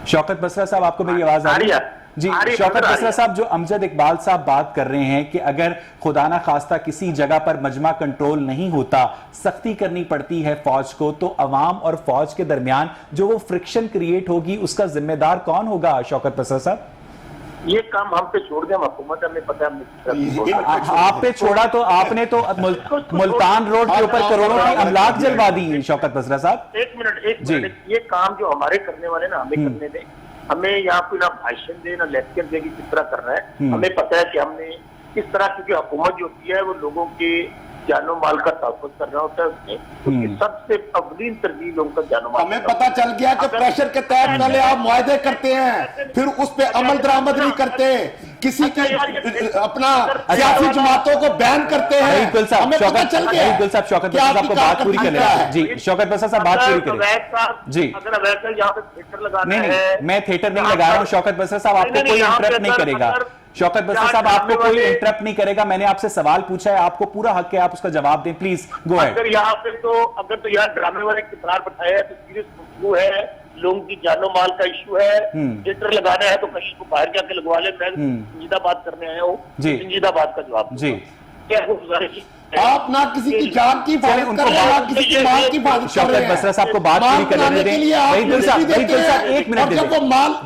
S1: शौकत बसरा साहब, आपको मेरी आवाज आ रही है? जी शौकत बसरा साहब, जो अमजद इकबाल साहब बात कर रहे हैं कि अगर खुदा ना खास्ता किसी जगह पर मजमा कंट्रोल नहीं होता, सख्ती करनी पड़ती है फौज को, तो अवाम और फौज के दरमियान जो वो फ्रिक्शन क्रिएट होगी उसका जिम्मेदार कौन होगा? शौकत बसरा साहब,
S2: ये काम हम पे छोड़ दें, हुकूमत हमें पता है।
S1: आप पे छोड़ा तो आपने तो मुल्तान रोड के ऊपर करोड़ों की अमलाक जलवा दी। शौकत बसरा साहब,
S2: एक मिनट, ये काम जो हमारे करने वाले ना हमें करने दें। हमें यहाँ कोई ना भाषण दे ना लेक्चर दे कि किस तरह करना है। हमें पता है कि हमने किस तरह, क्योंकि हुकूमत जो होती है वो लोगों के जानो माल का तहफ़्फ़ुज़ करना होता है उसमें, क्योंकि सबसे अव्वलीन तरजीह लोगों का जानो माल।
S4: हमें पता चल गया कि प्रेशर के तहत पहले आप मुआहदे करते हैं, फिर उस पर अमल दरामद नहीं करते, किसी की अपना सियासी जमातों को बैन करते हैं। हमें पता चल गया।
S1: शौकत बसरा साहब को बात पूरी करें। जी शौकत बसरा साहब, बात पूरी करें। जी,
S2: अगर वैसे यहाँ पे थिएटर लगाना
S1: नहीं
S2: है,
S1: मैं थिएटर नहीं लगा रहा हूँ। शौकत बसरा साहब, आपको कोई इंटरप्ट नहीं करेगा। शौकत बसरा साहब, आपको कोई इंटरप्ट नहीं करेगा। मैंने आपसे सवाल पूछा है, आपको पूरा हक है, आप उसका जवाब दें प्लीज। Go ahead.
S2: अगर यहाँ ड्रामे वाले किरदार बैठाया है तो सीरियस गुफ्तगू है, लोगों की जानो माल का इशू है। थिएटर लगाना है तो कहीं को बाहर जाके लगवा ले। मैं संजीदा बात करने आया हूँ, संजीदा बात का जवाब
S1: जी।
S2: क्या गुजारिश?
S4: आप ना किसी की जान की हिफाजत कर रहे हैं, ना किसी की माल की हिफाजत कर रहे हैं।
S1: शौकत बसरा साहब को बात पूरी करने दें। वहीद गुल साहब, एक मिनट दे दें।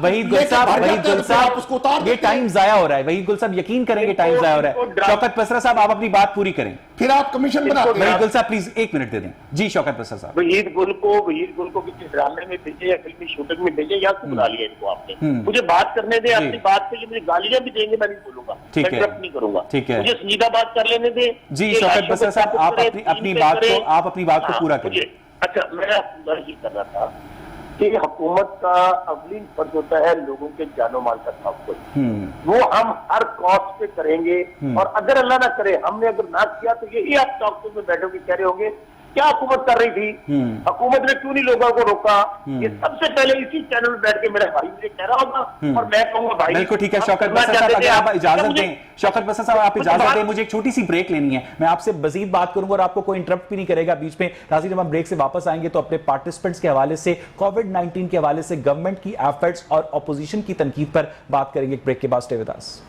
S1: वहीद गुल साहब, ये टाइम जाया हो रहा है। वहीद गुल साहब, यकीन करेंगे टाइम जाया हो रहा है। शौकत बसरा साहब, आप अपनी बात पूरी करें,
S4: फिर आप कमीशन बनाते हैं।
S1: वहीद गुल साहब प्लीज 1 मिनट दे दें। जी शौकत बसरा साहब,
S2: वहीद गुल को किसी ड्रामे में भेजे या फिल्मी शूटिंग में भेजे या बुला लिया इनको आपने। मुझे बात करने दे, अपनी बात पे मुझे गालियां भी देंगे, मैं नहीं बोलूंगा, इंटरप्ट नहीं करूंगा।
S1: ठीक है,
S2: मुझे संजीदा बात कर लेने दे।
S1: जी शौकत बसरा साहब, आप अपनी बात को पूरा करें।
S2: अच्छा, मैं ये कर रहा था कि हुकूमत का अव्वलीन फर्ज होता है लोगों के जानो माल का तहफ़्फ़ुज़। वो हम हर कॉस्ट पे करेंगे, और अगर अल्लाह ना करे हमने अगर ना किया तो यही आप टॉक में बैठोगे कह रहे होंगे क्या हुकूमत कर रही थी, हुकूमत ने क्यों नहीं लोगों को रोका। ये सबसे पहले इसी चैनल में बैठ के मेरा भाई मुझे कह रहा होगा और मैं कहूंगा भाई
S1: बिल्कुल ठीक है। शौकत बसरा साहब, अगर आप इजाजत दें, शौकत बसरा साहब आप इजाजत दें, मुझे एक छोटी सी ब्रेक लेनी है। मैं आपसे मजीद बात करूंगा और आपको कोई इंटरप्ट भी नहीं करेगा बीच में। नाज़रीन, जब हम ब्रेक से वापस आएंगे तो अपने पार्टिसिपेंट्स के हवाले से, कोविड-19 के हवाले से गवर्नमेंट की एफर्ट्स और अपोजिशन की तनकीद पर बात करेंगे। ब्रेक के बाद स्टे विद अस।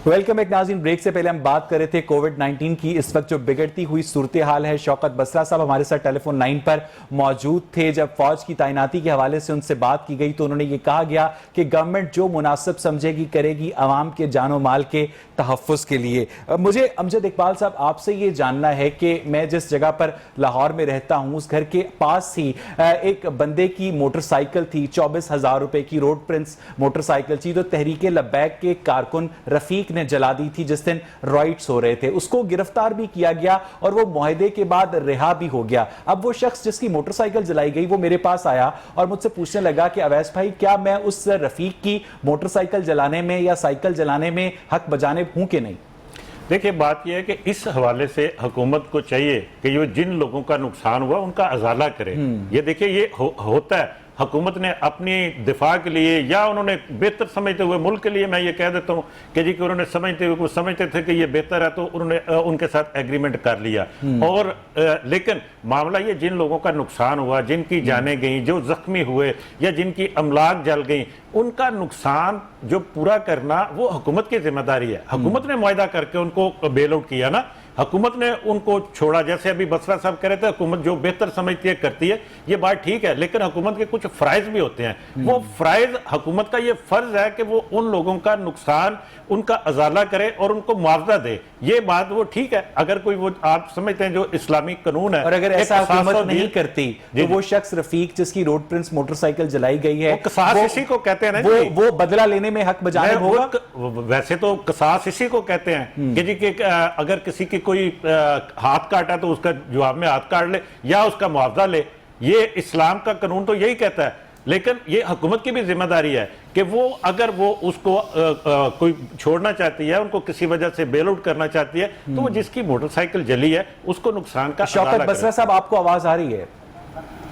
S1: वेलकम एक नाज़रीन, ब्रेक से पहले हम बात कर रहे थे कोविड-19 की। इस वक्त जो बिगड़ती हुई सूरत हाल है, शौकत बसरा साहब हमारे साथ टेलीफोन लाइन पर मौजूद थे। जब फौज की तैनाती के हवाले से उनसे बात की गई तो उन्होंने ये कहा गया कि गवर्नमेंट जो मुनासिब समझेगी करेगी अवाम के जानो माल के तहफ़्फ़ुज़ के लिए। मुझे अमजद इकबाल साहब आपसे ये जानना है कि मैं जिस जगह पर लाहौर में रहता हूँ उस घर के पास ही एक बंदे की मोटरसाइकिल थी, 24,000 रुपए की रोड प्रिंस मोटरसाइकिल थी, जो तहरीक लब्बैक के कारकुन रफीक ने जला दी थी जिस दिन रॉइट्स हो रहे थे। उसको गिरफ्तार भी किया गया और वो मुआहदे के बाद रिहा भी हो गया। अब वो शख्स जिसकी मोटरसाइकिल जलाई गई वो मेरे पास आया और मुझसे पूछने लगा कि अवैस भाई, क्या मैं उस रफीक की मोटरसाइकिल जलाने में या साइकिल जलाने में हक बजाने हूं कि नहीं?
S3: देखिए, बात यह है कि इस हवाले से हुकूमत को चाहिए कि ये जिन लोगों का नुकसान हुआ उनका अजाला करे। ये देखिए, ये होता है हुकूमत ने अपनी दिफा के लिए या उन्होंने बेहतर समझते हुए मुल्क के लिए, मैं ये कह देता हूँ कि जी कि उन्होंने समझते थे कि ये बेहतर है तो उन्होंने उनके साथ एग्रीमेंट कर लिया। और लेकिन मामला ये जिन लोगों का नुकसान हुआ, जिनकी जानें गई, जो जख्मी हुए या जिनकी अमलाक जल गई, उनका नुकसान जो पूरा करना वो हुकूमत की जिम्मेदारी है। हुकूमत ने मुआहदा करके उनको बेल आउट किया ना, हुकूमत ने उनको छोड़ा। जैसे अभी बसरा साहब कह रहे थे हुकूमत जो बेहतर समझती है करती है, ये बात ठीक है, लेकिन हुकूमत के कुछ फ़राइज़ भी होते हैं। वो फ़राइज़ हुकूमत का ये फ़र्ज है कि वो उन लोगों का नुकसान, उनका अजाला करे और उनको मुआवजा दे। ये बात वो ठीक है अगर कोई, वो आप समझते हैं जो इस्लामी कानून है,
S1: और अगर ऐसा हुकूमत नहीं करती तो वो शख्स रफीक जिसकी रोड प्रिंस मोटरसाइकिल जलाई गई है,
S3: कसास इसी को कहते हैं ना,
S1: वो बदला लेने में हक बजाने होगा।
S3: वैसे तो कसास इसी को कहते हैं कि जी कि अगर किसी की कोई हाथ काटा तो उसका जवाब में हाथ काट ले या उसका मुआवजा ले। ये इस्लाम का कानून तो यही कहता है। लेकिन ये हुकूमत की भी जिम्मेदारी है कि वो अगर वो उसको कोई छोड़ना चाहती है, उनको किसी वजह से बेल आउट करना चाहती है, तो वो जिसकी मोटरसाइकिल जली है उसको नुकसान का
S1: शौकत बसरा साहब, आपको आवाज आ रही है?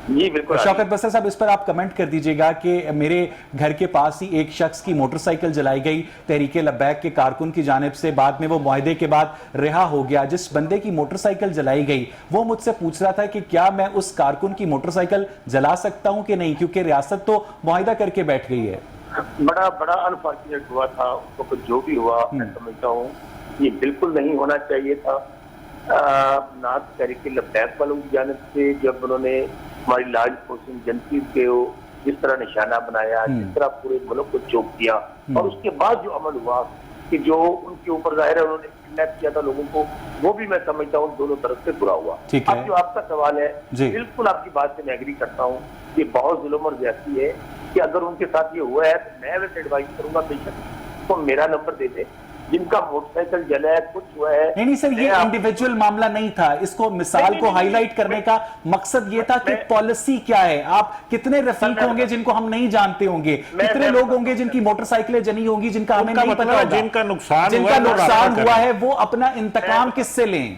S2: जी बिल्कुल।
S1: शौकत बसरा साहब, इस पर आप कमेंट कर दीजिएगा कि मेरे घर के पास ही एक शख्स की मोटरसाइकिल जलाई गई तहरीके लब्बैक के कारकुन की जानिब से, बाद में वो मुआहदे के बाद रिहा हो गया। जिस बंदे की मोटरसाइकिल जलाई गई वो मुझसे पूछ रहा था कि क्या मैं उस कारकुन की मोटरसाइकिल जला सकता हूं कि नहीं, क्योंकि रियासत तो मुआहदा करके बैठ गई है।
S2: बड़ा बड़ा अनफॉर्चुनेट हुआ था उसको, तो जो भी हुआ मैं समझता हूँ ये बिल्कुल नहीं होना चाहिए था। ना तहरीके लब्बैक वालों की जानिब से जब उन्होंने हमारी लार्ज पोर्शन जनती के जिस तरह निशाना बनाया, जिस तरह पूरे मुल्क को चौक दिया, और उसके बाद जो अमल हुआ कि जो उनके ऊपर जाहिर है उन्होंने किडनैप किया था लोगों को, वो भी मैं समझता हूँ दोनों तरफ से बुरा हुआ। अब जो आपका सवाल है, बिल्कुल आपकी बात से मैं एग्री करता हूँ, ये बहुत जुल्म और ज्यादती है कि अगर उनके साथ ये हुआ है तो मैं वैसे एडवाइस करूंगा बेशक तो मेरा नंबर दे दे, जिनका मोटरसाइकिल जला है, कुछ हुआ है।
S1: नहीं सर, ये इंडिविजुअल मामला नहीं था, इसको मिसाल को हाईलाइट करने का मकसद ये था कि पॉलिसी क्या है। आप कितने रफीक होंगे जिनको हम नहीं जानते होंगे, कितने लोग होंगे जिनकी मोटरसाइकिलें जनी होंगी जिनका हमें नहीं पता होगा,
S3: जिनका नुकसान
S1: हुआ है, वो अपना इंतकाम किससे लें?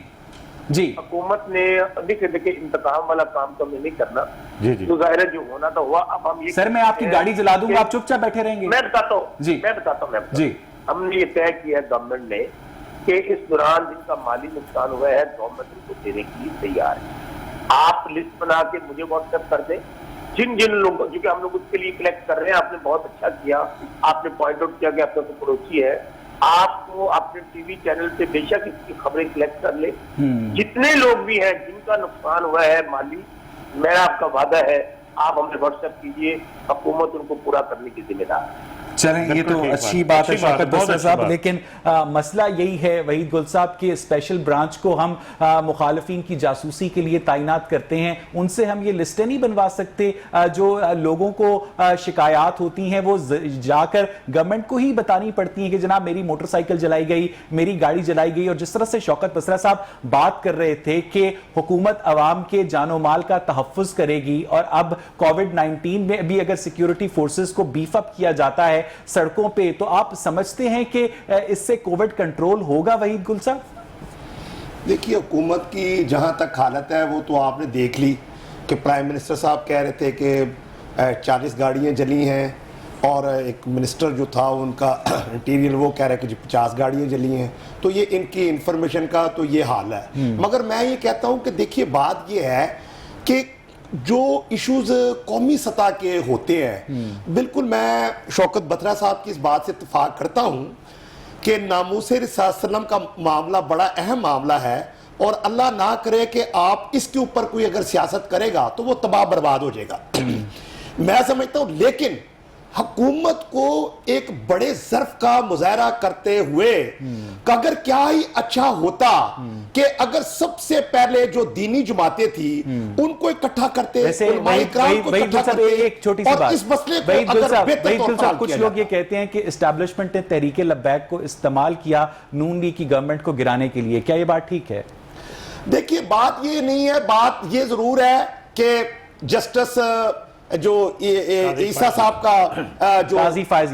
S1: जी,
S2: हुकूमत ने देखिए इंतकाम वाला काम तो हमें नहीं करना,
S3: तो
S2: जाहिर है जो होना तो हुआ। अब हम ये
S1: सर मैं आपकी गाड़ी जला दूंगा, आप चुपचाप बैठे रहेंगे?
S2: मैं बताता हूँ
S1: जी,
S2: मैं बताता हूँ
S1: जी।
S2: हमने ये तय किया गवर्नमेंट ने कि इस दौरान जिनका माली नुकसान हुआ है गवर्नमेंट उनको देने के लिए तैयार है। आप लिस्ट बना के मुझे व्हाट्सएप कर दें, जिन जिन लोगों, क्योंकि हम लोग उसके लिए कलेक्ट कर रहे हैं। आपने बहुत अच्छा किया, आपने पॉइंट आउट किया कि आपका तो पड़ोसी है, आपको अपने टीवी चैनल से बेशक इसकी खबरें कलेक्ट कर ले। जितने लोग भी हैं जिनका नुकसान हुआ है माली, मेरा आपका वादा है आप हमें व्हाट्सएप कीजिए, हुकूमत उनको पूरा करने की जिम्मेदार है।
S1: चलें, ये तो अच्छी बात है शौकत बसरा साहब, लेकिन मसला यही है वहीद गुल साहब की स्पेशल ब्रांच को हम मुखालिफिन की जासूसी के लिए तैनात करते हैं, उनसे हम ये लिस्टें नहीं बनवा सकते। जो लोगों को शिकायत होती हैं वो जाकर गवर्नमेंट को ही बतानी पड़ती हैं कि जनाब मेरी मोटरसाइकिल जलाई गई, मेरी गाड़ी जलाई गई। और जिस तरह से शौकत बसरा साहब बात कर रहे थे कि हुकूमत अवाम के जानो माल का तहफ़्फ़ुज़ करेगी, और अब कोविड-19 में भी अगर सिक्योरिटी फोर्सेस को बीफ अप किया जाता है सड़कों पे, तो आप समझते हैं कि इससे कोविड कंट्रोल होगा वहीद गुल साहब?
S4: देखिए, हुकूमत की जहां तक हालत है वो तो आपने देख ली कि प्राइम मिनिस्टर साहब कह रहे थे कि 40 गाड़ियां जली हैं, और एक मिनिस्टर जो था उनका इंटीरियर वो कह रहे हैं कि 50 गाड़ियां जली हैं। तो ये इनकी इंफॉर्मेशन का तो ये हाल है। मगर मैं ये कहता हूं कि देखिए बात ये है कि जो इश्यूज कौमी सतह के होते हैं, बिल्कुल मैं शौकत बसरा साहब की इस बात से इत्तेफाक करता हूं कि नामूसे रिसालम का मामला बड़ा अहम मामला है, और अल्लाह ना करे कि आप इसके ऊपर कोई अगर सियासत करेगा तो वो तबाह बर्बाद हो जाएगा। मैं समझता हूं, लेकिन हुकूमत को एक बड़े ज़र्फ का मुजाहरा करते हुए अगर क्या ही अच्छा होता कि अगर सबसे पहले जो दीनी जमातें थी उनको इकट्ठा करते,
S1: एक छोटी सी बात,
S4: इस मसले को अगर
S1: कुछ लोग ये कहते हैं कि एस्टैब्लिशमेंट ने तहरीके लब्बैक को इस्तेमाल किया नून लीग की गवर्नमेंट को गिराने के लिए, क्या ये बात ठीक है?
S4: देखिए, बात ये नहीं है, बात ये जरूर है कि जस्टिस जो ईसा साहब का जो काजी फाइज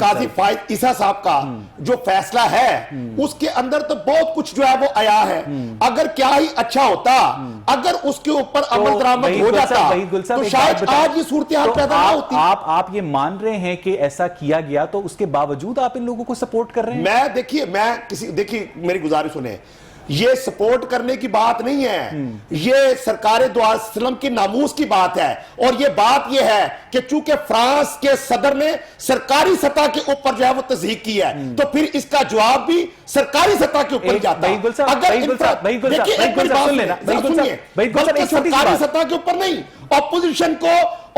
S4: ईसा साहब का जो फैसला है उसके अंदर तो बहुत कुछ जो है वो आया है। अगर क्या ही अच्छा होता अगर उसके ऊपर अमल दरामद हो जाता तो शायद आज ये सूरत हाल पैदा ना होती।
S1: आप ये मान रहे हैं कि ऐसा किया गया, तो उसके बावजूद आप इन लोगों को सपोर्ट कर रहे हैं?
S4: देखिए मेरी गुजारिश सुने, ये सपोर्ट करने की बात नहीं है, ये सरकार दो आलम की नामूस की बात है। और ये बात ये है कि चूंकि फ्रांस के सदर ने सरकारी सतह के ऊपर जो है वो तस्दीक की है, तो फिर इसका जवाब भी सरकारी सतह के ऊपर ही जाता है। अगर सरकारी सतह के ऊपर नहीं, ऑपोजिशन को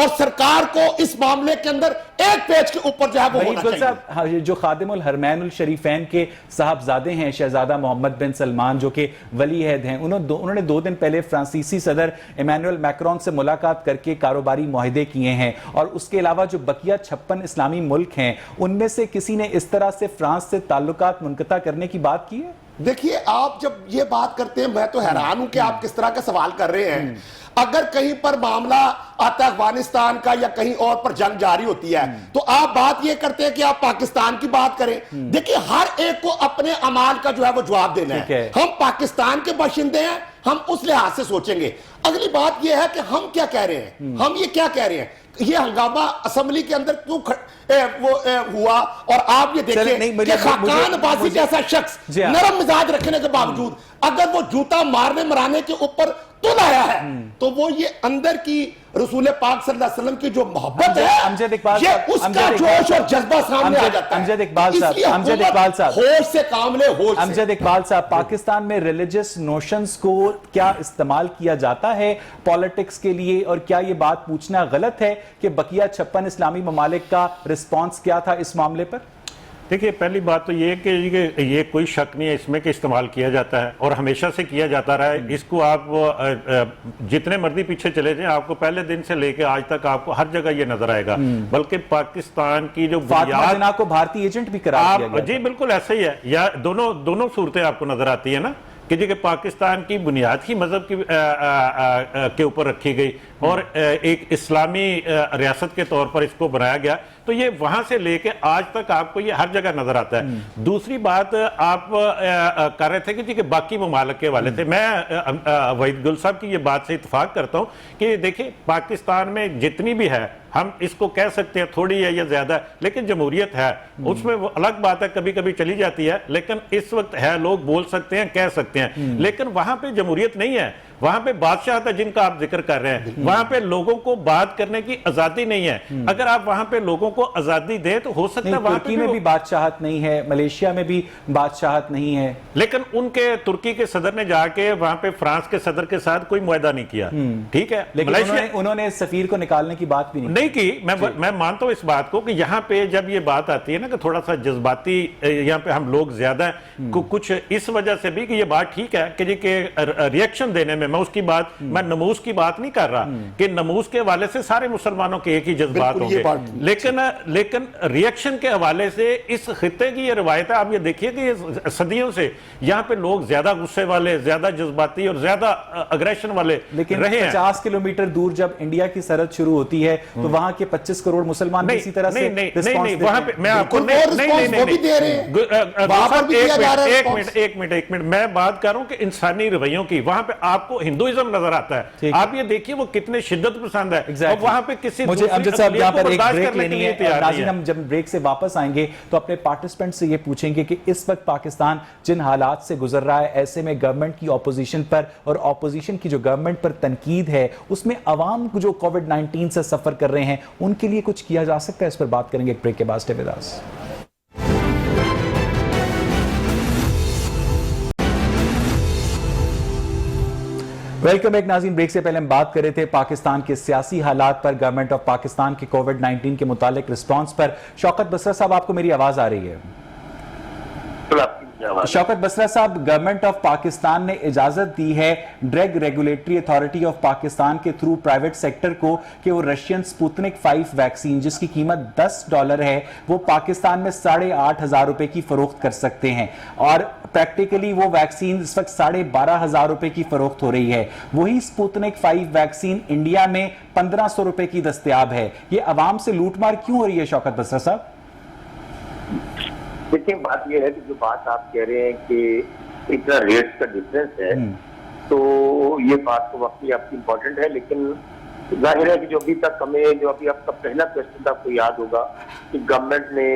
S4: और सरकार को इस मामले के अंदर एक पेज के ऊपर जो है वो होना चाहिए।
S1: जो खादिमुल हरमैनुल शरीफैन के साहबजादे हैं शहजादा मोहम्मद बिन सलमान, जो कि वलीअहद हैं, उन्होंने 2 दिन पहले फ्रांसीसी सदर इमैनुअल मैक्रोन से मुलाकात करके कारोबारी मुआहदे किए हैं। और उसके अलावा जो बकिया 56 इस्लामी मुल्क हैं उनमें से किसी ने इस तरह से फ्रांस से ताल्लुकात मुनक़ता करने की बात की है?
S4: देखिए, आप जब ये बात करते हैं मैं तो हैरान हूं कि आप किस तरह का सवाल कर रहे हैं। अगर कहीं पर मामला आता है अफगानिस्तान का या कहीं और पर जंग जारी होती है तो आप बात ये करते हैं कि आप पाकिस्तान की बात करें। देखिए हर एक को अपने अमाल का जो है वो जवाब देना है। हम पाकिस्तान के बाशिंदे हैं, हम उस लिहाज से सोचेंगे। अगली बात यह है कि हम क्या कह रहे हैं, हम ये क्या कह रहे हैं, ये हंगामा असेंबली के अंदर क्यों हुआ। और आप ये देखिए कि खाकान अब्बासी जैसा शख्स नरम मिजाज रखने के बावजूद अगर वो जूता मारने मराने के ऊपर तुल आया है तो वो ये अंदर की रसूल पाक सल्लल्लाहु अलैहि वसल्लम की जो मोहब्बत है ये उसका जोश और जज्बा सामने आ जाता है।
S1: अमजद इकबाल साहब
S4: होश से काम ले, होश से।
S1: अमजद इकबाल साहब, पाकिस्तान में रिलीजियस नोशंस को क्या इस्तेमाल किया जाता है पॉलिटिक्स के लिए, और क्या ये बात पूछना गलत है कि बकिया 56 इस्लामी ममालिक का रिस्पॉन्स क्या था इस मामले पर?
S3: देखिए, पहली बात तो ये कि ये कोई शक नहीं है इसमें कि इस्तेमाल किया जाता है और हमेशा से किया जाता रहा है। इसको आप जितने मर्जी पीछे चले जाएं, आपको पहले दिन से लेकर आज तक आपको हर जगह ये नजर आएगा। बल्कि पाकिस्तान की जो
S1: फातिमा को भारतीय एजेंट भी करार दिया गया।
S3: जी बिल्कुल ऐसा ही है, या दोनों सूरतें आपको नजर आती है ना कि जी पाकिस्तान की बुनियाद ही मजहब की के ऊपर रखी गई और एक इस्लामी रियासत के तौर पर इसको बनाया गया। तो ये वहां से लेके आज तक आपको ये हर जगह नजर आता है। दूसरी बात आप कर रहे थे कि जी के बाकी ममालिक के वाले थे। मैं वहीद गुल साहब की ये बात से इत्तेफाक करता हूं कि देखिए पाकिस्तान में जितनी भी है, हम इसको कह सकते हैं थोड़ी है या ज्यादा, लेकिन जमहूरियत है, उसमें वो अलग बात है, कभी कभी चली जाती है, लेकिन इस वक्त है, लोग बोल सकते हैं, कह सकते हैं, लेकिन वहां पे जमहूरियत नहीं है। वहां पे बादशाह था जिनका आप जिक्र कर रहे हैं, वहां पे लोगों को बात करने की आजादी नहीं है। अगर आप वहां पे लोगों को आजादी दे तो हो सकता है वहां
S1: तुर्की में भी बादशाहत नहीं है, मलेशिया में भी बादशाहत नहीं है,
S3: लेकिन उनके तुर्की के सदर ने जाके वहां पे फ्रांस के सदर के साथ कोई मुआहदा नहीं किया, ठीक है,
S1: लेकिन उन्होंने सफीर को निकालने की बात भी
S3: नहीं की। मैं मानता हूं इस बात को कि यहाँ पे जब ये बात आती है ना कि थोड़ा सा जज्बाती यहाँ पे हम लोग ज्यादा कुछ इस वजह से भी कि ये बात ठीक है कि जी के रिएक्शन देने में, मैं उसकी बात, मैं नमूज की बात नहीं कर रहा कि नमूज के हवाले से सारे मुसलमानों के एक ही जज्बात होंगे, लेकिन रिएक्शन के हवाले से इस खित्ते की ये रवायत है। आप ये देखिए कि ये सदियों से यहाँ पे लोग ज्यादा गुस्से वाले, ज्यादा जज्बाती और ज्यादा अग्रेशन वाले रहे हैं।
S1: 50 किलोमीटर दूर जब इंडिया की सरहद शुरू होती है तो वहां के 25 करोड़ मुसलमान इसी तरह से
S3: नहीं, वहां पे मैं आपको एक मिनट मैं बात कर रहा हूं कि इंसानी रवैयों की, वहां पे आपको हिंदुइज्म नजर आता है। आप ये देखिए वो कितने शिद्दत पसंद है। और वहां पे किसी
S1: मुझे अमजद साहब यहाँ पर एक ब्रेक लेनी है, नाज़रीन हम जब ब्रेक से वापस आएंगे तो अपने पार्टिसिपेंट से ये पूछेंगे कि इस वक्त पाकिस्तान जिन हालात से गुजर रहा है, ऐसे में गवर्नमेंट की ऑपोजिशन पर और ऑपोजिशन की जो गवर्नमेंट पर तनकीद है उसमें अवाम जो कोविड-19 से सफर कर रहे हैं उनके लिए कुछ किया जा सकता है, इस पर बात करेंगे एक ब्रेक के बाद। Stay with us. Welcome back नाज़रीन। ब्रेक से पहले हम बात कर रहे थे पाकिस्तान के सियासी हालात पर, गवर्नमेंट ऑफ पाकिस्तान के कोविड-19 के मुतालिक रिस्पांस पर। शौकत बसरा साहब, आपको मेरी आवाज आ रही है? शौकत बसरा साहब, गवर्नमेंट ऑफ पाकिस्तान ने इजाजत दी है drug regulatory authority of Pakistan के थ्रू प्राइवेट सेक्टर को कि वो रशियन स्पुतनिक 5 वैक्सीन जिसकी कीमत $10 है वो पाकिस्तान में 8,500 रुपए की फरोख्त कर सकते हैं, और प्रैक्टिकली वो वैक्सीन इस वक्त 12,500 रुपए की फरोख्त हो रही है। वही स्पुतनिक 5 वैक्सीन इंडिया में 1,500 रुपए की दस्तयाब है। ये अवाम से लूटमार क्यों हो रही है शौकत बसरा साहब?
S2: देखिए, बात यह है कि जो बात आप कह रहे हैं कि इतना रेट्स का डिफरेंस है, तो ये बात तो वाकई आपकी इम्पोर्टेंट है, लेकिन जाहिर है कि जो अभी तक हमें, जो अभी आपका पहला क्वेश्चन था आपको याद होगा कि गवर्नमेंट ने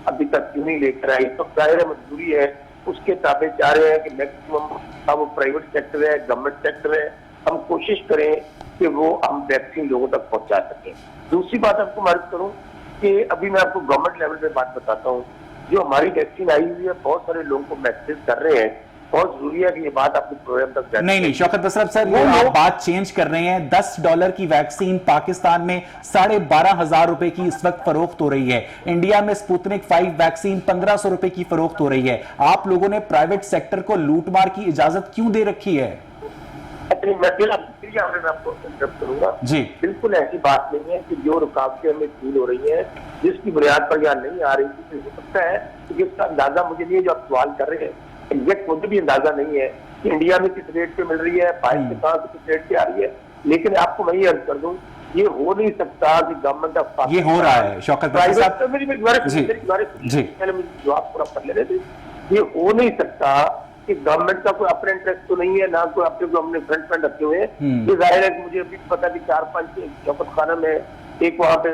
S2: अभी तक क्यों नहीं लेकर आई, तो जाहिर है मजबूरी है, उसके ताबे चाह रहे हैं कि मैक्सिमम अब प्राइवेट सेक्टर है, गवर्नमेंट सेक्टर है, हम कोशिश करें कि वो हम वैक्सीन लोगों तक पहुंचा सकें। दूसरी बात आपको मार्क करूं कि अभी मैं आपको गवर्नमेंट लेवल पे बात बताता हूँ, जो हमारी वैक्सीन आई हुई है बहुत सारे लोगों को मैसेज कर रहे हैं, बहुत जरूरी है कि ये बात अपने प्रोग्राम तक जाए।
S1: नहीं शौकत बसरा साहब, आप बात चेंज कर रहे हैं। $10 की वैक्सीन पाकिस्तान में 12,500 रुपए की इस वक्त फरोख्त हो रही है। इंडिया में स्पुतनिक 5 वैक्सीन 1,500 रुपए की फरोख्त हो रही है। आप लोगों ने प्राइवेट सेक्टर को लूटमार की इजाजत क्यों दे रखी है?
S2: मैं आपको इंटरप्ट करूंगा जी। बिल्कुल ऐसी बात नहीं है कि जो रुकावटें हमें फील हो रही हैं जिसकी बुनियाद पर यहाँ नहीं आ रही थी, हो सकता है कि जिसका अंदाजा मुझे नहीं है जो आप सवाल कर रहे हैं, एग्जैक्ट मुझे भी अंदाजा नहीं है कि इंडिया में किस रेट पे मिल रही है, 5 से किस रेट पे आ रही है, लेकिन आपको मैं ये अर्ज कर दूं, ये हो नहीं सकता कि गवर्नमेंट ऑफ
S1: ये हो रहा है शौकत बसरा साहब।
S2: तो मेरी पहले मुझे जवाब पूरा कर लेने थे। ये हो नहीं सकता कि गवर्नमेंट का कोई अपना इंटरेस्ट तो नहीं है, ना कोई अपने को हमने फ्रंट में रखे हुए हैं। ये जाहिर है कि मुझे अभी पता कि 4-5 शौकत खाना में एक वहां पे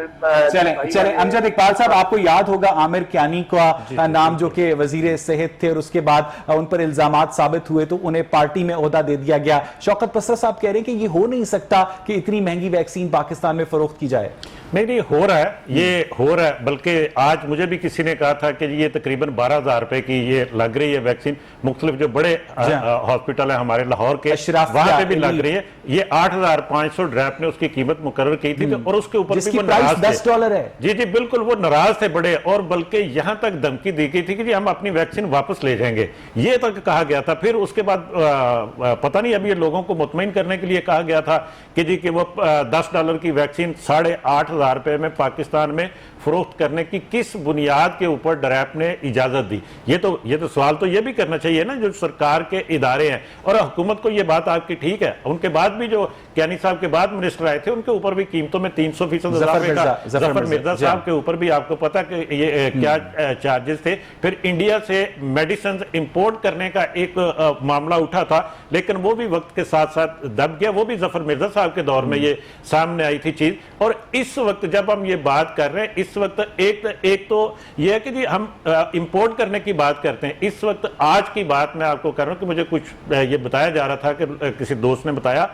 S1: चले अमजद इकबाल साहब, आपको याद होगा आमिर कियानी का नाम जो कि वजीर सेहत थे और उसके बाद उन पर इल्जामात साबित हुए तो उन्हें पार्टी में ओहदा दे दिया गया। शौकत बसरा साहब कह रहे हैं कि ये हो नहीं सकता कि इतनी महंगी वैक्सीन पाकिस्तान में फरोख्त की जाए।
S3: नहीं हो रहा है, ये हो रहा है। बल्कि आज मुझे भी किसी ने कहा था कि ये तकरीबन 12,000 रुपए की ये लग रही है वैक्सीन। मुख्तलिफ जो बड़े हॉस्पिटल है हमारे लाहौर के, वहां पे भी लग रही है। ये 8,500 ड्रैप ने उसकी कीमत मुकर्रर की थी और उसके ऊपर भी वो नाराज थे।
S1: $10 है।
S3: जी बिल्कुल, वो नाराज थे बड़े, और बल्कि यहां तक धमकी दी गई थी कि जी हम अपनी वैक्सीन वापस ले जाएंगे, ये तक कहा गया था। फिर उसके बाद पता नहीं, अभी लोगों को मुतमईन करने के लिए कहा गया था कि जी कि वो $10 की वैक्सीन 8,500 रुपए में पाकिस्तान में फरोख्त करने की किस बुनियाद के ऊपर डरैप ने इजाजत दी। ये तो सवाल तो ये भी करना चाहिए ना, जो सरकार के इदारे हैं और हुकूमत को ये बात आपकी ठीक है। उनके बाद भी जो कियानी साहब के बाद मिनिस्टर आए थे उनके ऊपर भी कीमतों में 300% इजाफे का, जफर मिर्जा साहब के ऊपर भी आपको पता कि ये क्या चार्जेस थे। फिर इंडिया से मेडिसिन इंपोर्ट करने का एक मामला उठा था, लेकिन वो भी वक्त के साथ साथ दब गया। वो भी जफर मिर्जा साहब के दौर में ये सामने आई थी चीज। और इस वक्त जब हम ये बात कर रहे हैं, इस वक्त एक तो ये है कि जी हम इंपोर्ट करने की बात करते हैं। इस वक्त आज की बात मैं आपको कर रहा हूं कि मुझे कुछ ये बताया जा रहा था कि किसी दोस्त ने बताया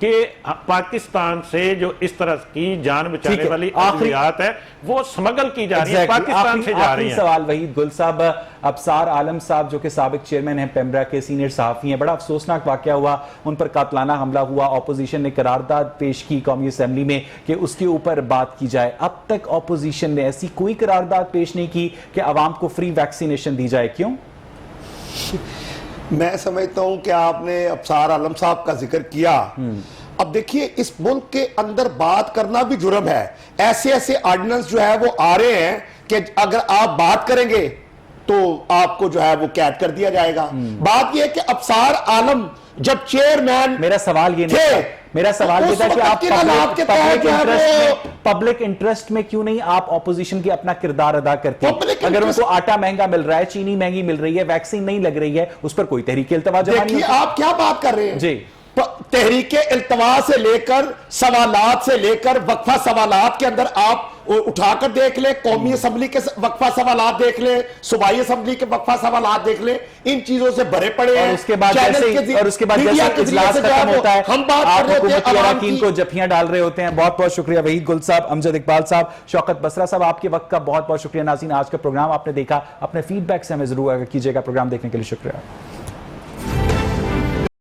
S3: कि पाकिस्तान से जो इस तरह की जान बचाने वाली अद्वियात है वो स्मगल की जा रही है, पाकिस्तान से जा रही है।
S1: सवाल वहीद गुल साहब, अबसार आलम साहब जो कि साबिक चेयरमैन हैं पेमरा के, सीनियर सहाफी हैं, बड़ा अफसोसनाक वाकया हुआ, उन पर कातलाना हमला हुआ। ऑपोजिशन ने करारदाद पेश की कौमी असेंबली में कि उसके ऊपर बात की जाए। अब तक ऑपोजिशन ने ऐसी कोई करारदाद पेश नहीं की कि अवाम को फ्री वैक्सीनेशन दी जाए। क्यों?
S4: मैं समझता हूं कि आपने अबसार आलम साहब का जिक्र किया। अब देखिए, इस मुल्क के अंदर बात करना भी जुर्म है। ऐसे ऐसे ऑर्डिनेंस जो है वो आ रहे हैं कि अगर आप बात करेंगे तो आपको जो है वो कैद कर दिया जाएगा। बात यह है कि अबसार आलम जब चेयरमैन,
S1: मेरा सवाल ये नहीं था, मेरा सवाल ये था कि आप पब्लिक इंटरेस्ट में क्यों नहीं आप ऑपोजिशन की अपना किरदार अदा करते हैं? अगर उनको आटा महंगा मिल रहा है, चीनी महंगी मिल रही है, वैक्सीन नहीं लग रही है, उस पर कोई तहरीक इल्तवा जमा नहीं होती।
S4: आप क्या बात कर रहे हैं
S1: जी?
S4: तहरीके इल्तवा से लेकर सवालात से लेकर वक्फा सवालात के अंदर आप उठाकर देख ले, कौमी असम्बली के वक्फा सवालात देख ले, सूबाई असम्बली के वक्फा सवालात देख ले, इन चीजों से भरे पड़े हैं।
S1: और उसके बाद जैसे इजलास खत्म होता है,
S4: हम बात
S1: आप हुकूमती अरकान को जफियां डाल रहे होते हैं। बहुत बहुत शुक्रिया वहीद गुल साहब, अमजद इकबाल साहब, शौकत बसरा साहब, आपके वक्त का बहुत बहुत शुक्रिया। नाज़रीन, आज का प्रोग्राम आपने देखा, अपने फीडबैक से हमें जरूर कीजिएगा। प्रोग्राम देखने के लिए शुक्रिया।